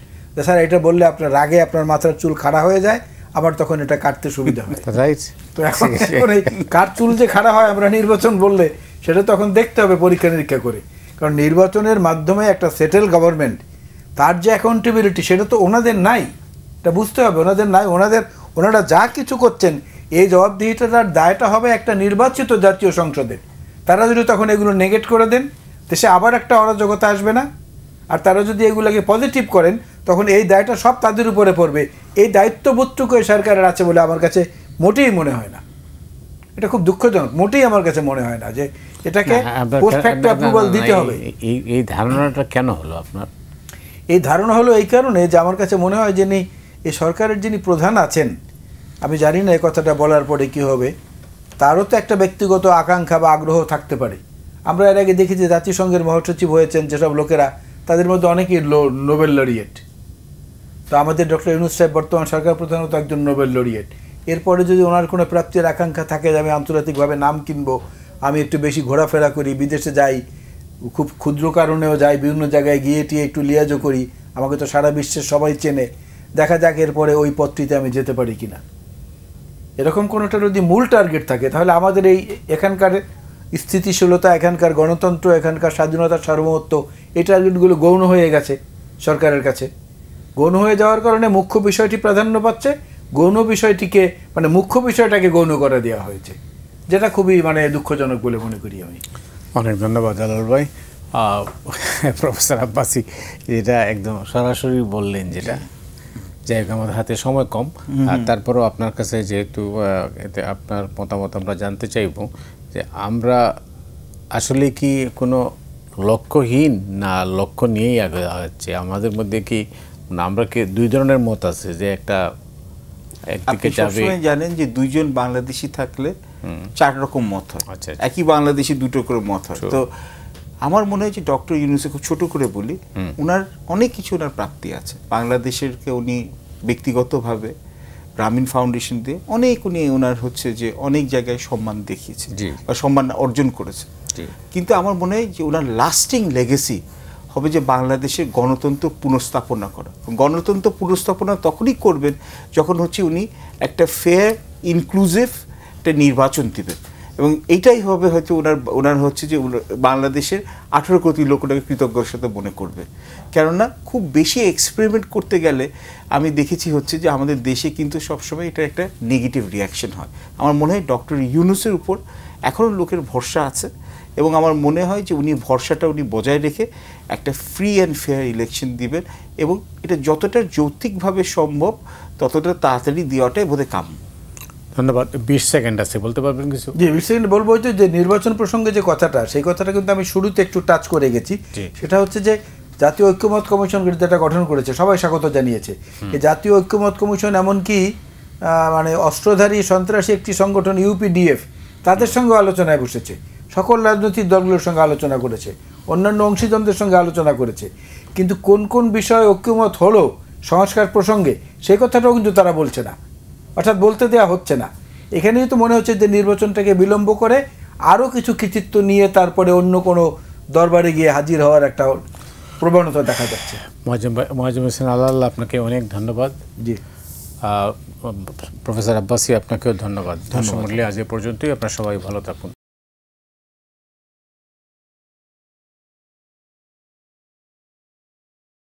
স্যার এটা বললে আপনার রাগে আপনার মাথার চুল খাড়া হয়ে যায়, আবার তখন এটা কাটতে সুবিধা হয়। তো এখন এই কার চুল যে খাড়া হয় আমরা নির্বাচন বললে, সেটা তখন দেখতে হবে পরীক্ষা নিরীক্ষা করে। কারণ নির্বাচনের মাধ্যমে একটা সেটেল গভর্নমেন্ট, তার যে অ্যাকাউন্টেবিলিটি সেটা তো ওনাদের নাই, এটা বুঝতে হবে। ওনাদের নাই, ওনারা যা কিছু করছেন এই জবাবদিহিতার দায়টা হবে একটা নির্বাচিত জাতীয় সংসদের। তারা যদি তখন এগুলো নেগেট করে দেন, দেশে আবার একটা অরাজকতা আসবে না? আর তারা যদি এগুলোকে পজিটিভ করেন, তখন এই দায়টা সব তাদের উপরে পড়বে। এই দায়িত্ববোধটুকু সরকারের আছে বলে আমার কাছে মোটেই মনে হয় না। এটা খুব দুঃখজনক, মোটেই আমার কাছে মনে হয় না যে এটাকে পোস্ট ফ্যাক্ট অ্যাপ্রুভাল দিতে হবে। এই ধারণাটা কেন হলো আপনার? এই ধারণা হলো এই কারণে যে আমার কাছে মনে হয় যে এই সরকারের যিনি প্রধান আছেন, আমি জানি না এই কথাটা বলার পরে কি হবে, তারও তো একটা ব্যক্তিগত আকাঙ্ক্ষা বা আগ্রহ থাকতে পারে। আমরা এর আগে দেখি যে জাতিসংঘের মহাসচিব হয়েছেন যেসব লোকেরা, তাদের মধ্যে অনেকেই নোবেল লরিয়েট। তো আমাদের ডক্টর ইউনূস সাহেব বর্তমান সরকার প্রধানও তো একজন নোবেল লরিয়েট। এরপরে যদি ওনার কোনো প্রাপ্তির আকাঙ্ক্ষা থাকে যে আমি আন্তর্জাতিকভাবে নাম কিনবো, আমি একটু বেশি ঘোরাফেরা করি, বিদেশে যাই, খুব ক্ষুদ্র কারণেও যাই, বিভিন্ন জায়গায় গিয়ে টিয়ে একটু লিয়াজও করি, আমাকে তো সারা বিশ্বের সবাই চেনে, দেখা যাক এরপরে ওই পথটিতে আমি যেতে পারি কিনা। এরকম কোনোটা যদি মূল টার্গেট থাকে, তাহলে আমাদের এই এখানকার স্থিতিশীলতা, এখানকার গণতন্ত্র, এখানকার স্বাধীনতার সার্বভৌমত্ব, এই টার্গেটগুলো গৌণ হয়ে গেছে সরকারের কাছে। গৌণ হয়ে যাওয়ার কারণে মুখ্য বিষয়টি প্রাধান্য পাচ্ছে, গৌণ বিষয়টিকে মানে মুখ্য বিষয়টাকে গৌণ করে দেওয়া হয়েছে, যেটা খুবই মানে দুঃখজনক বলে মনে করি আমি। অনেক ধন্যবাদ জালাল ভাই। প্রফেসর আব্বাসী যেটা একদম সরাসরি বললেন, যেটা যাই হোক আমাদের হাতে সময় কম, আর তারপরেও আপনার কাছে যেহেতু এতে আপনার মতামত আমরা জানতে চাইব যে আমরা আসলে কি কোনো লক্ষ্যহীন না লক্ষ্য নিয়েই আগে হচ্ছে আমাদের মধ্যে, কি আমরা কি দুই ধরনের মত আছে যে একটা একদিকে যাবে? জানেন যে দুইজন বাংলাদেশি থাকলে 4 রকম মত হয়। আচ্ছা, একই বাংলাদেশি দুটো করে মত হয়। তো আমার মনে হয় যে ডক্টর ইউনূসকে খুব ছোট করে বলি, ওনার অনেক কিছু ওনার প্রাপ্তি আছে। বাংলাদেশেরকে উনি ব্যক্তিগতভাবে গ্রামীণ ফাউন্ডেশন দিয়ে অনেক উনি ওনার হচ্ছে যে অনেক জায়গায় সম্মান দেখিয়েছে বা সম্মান অর্জন করেছে। কিন্তু আমার মনে হয় যে ওনার লাস্টিং লেগেসি হবে যে বাংলাদেশের গণতন্ত্র পুনঃস্থাপনা করা। গণতন্ত্র পুনঃস্থাপনা তখনই করবেন যখন হচ্ছে উনি একটা ফেয়ার ইনক্লুসিভ একটা নির্বাচন দিবেন, এবং এইটাই হবে হয়তো ওনার হচ্ছে যে বাংলাদেশের 18 কোটি লোকটাকে কৃতজ্ঞতার সাথে মনে করবে। কেননা খুব বেশি এক্সপেরিমেন্ট করতে গেলে আমি দেখেছি হচ্ছে যে আমাদের দেশে কিন্তু সবসময় এটা একটা নেগেটিভ রিয়াকশন হয়। আমার মনে হয় ডক্টর ইউনূসের উপর এখনও লোকের ভরসা আছে, এবং আমার মনে হয় যে উনি ভরসাটা উনি বজায় রেখে একটা ফ্রি অ্যান্ড ফেয়ার ইলেকশন দিবেন, এবং এটা যতটা যৌক্তিকভাবে সম্ভব ততটা তাড়াতাড়ি দেওয়াটাই বোধহয় কাম্য। ধন্যবাদ। 20 সেকেন্ড আছে, বলতে পারবেন কিছু? জি, 20 সেকেন্ড বলবো যে নির্বাচন প্রসঙ্গে যে কথাটা, সেই কথাটা কিন্তু আমি শুরুতে একটু টাচ করে গেছি। সেটা হচ্ছে যে জাতীয় ঐক্যমত কমিশন যেটা গঠন করেছে, সবাই স্বাগত জানিয়েছে। এই জাতীয় ঐক্যমত কমিশন এমনকি মানে অস্ত্রধারী সন্ত্রাসী একটি সংগঠন ইউপিডিএফ, তাদের সঙ্গে আলোচনায় বসেছে, সকল রাজনৈতিক দলগুলোর সঙ্গে আলোচনা করেছে, অন্যান্য অংশীদারদের সঙ্গে আলোচনা করেছে। কিন্তু কোন কোন বিষয়ে ঐক্যমত হলো সংস্কার প্রসঙ্গে, সেই কথাটাও কিন্তু তারা বলছে না, অর্থাৎ বলতে দেওয়া হচ্ছে না। এখানেই তো মনে হচ্ছে যে নির্বাচনটাকে বিলম্ব করে আরও কিছু কৃতিত্ব নিয়ে তারপরে অন্য কোনো দরবারে গিয়ে হাজির হওয়ার একটা প্রবণতা দেখা যাচ্ছে। মুয়াজ্জেম হোসেন আলাল, আপনাকে অনেক ধন্যবাদ। জি, প্রফেসর আব্বাসী, আপনাকেও ধন্যবাদ। দর্শক মণ্ডলী, আজ এ পর্যন্তই। আপনারা সবাই ভালো থাকুন।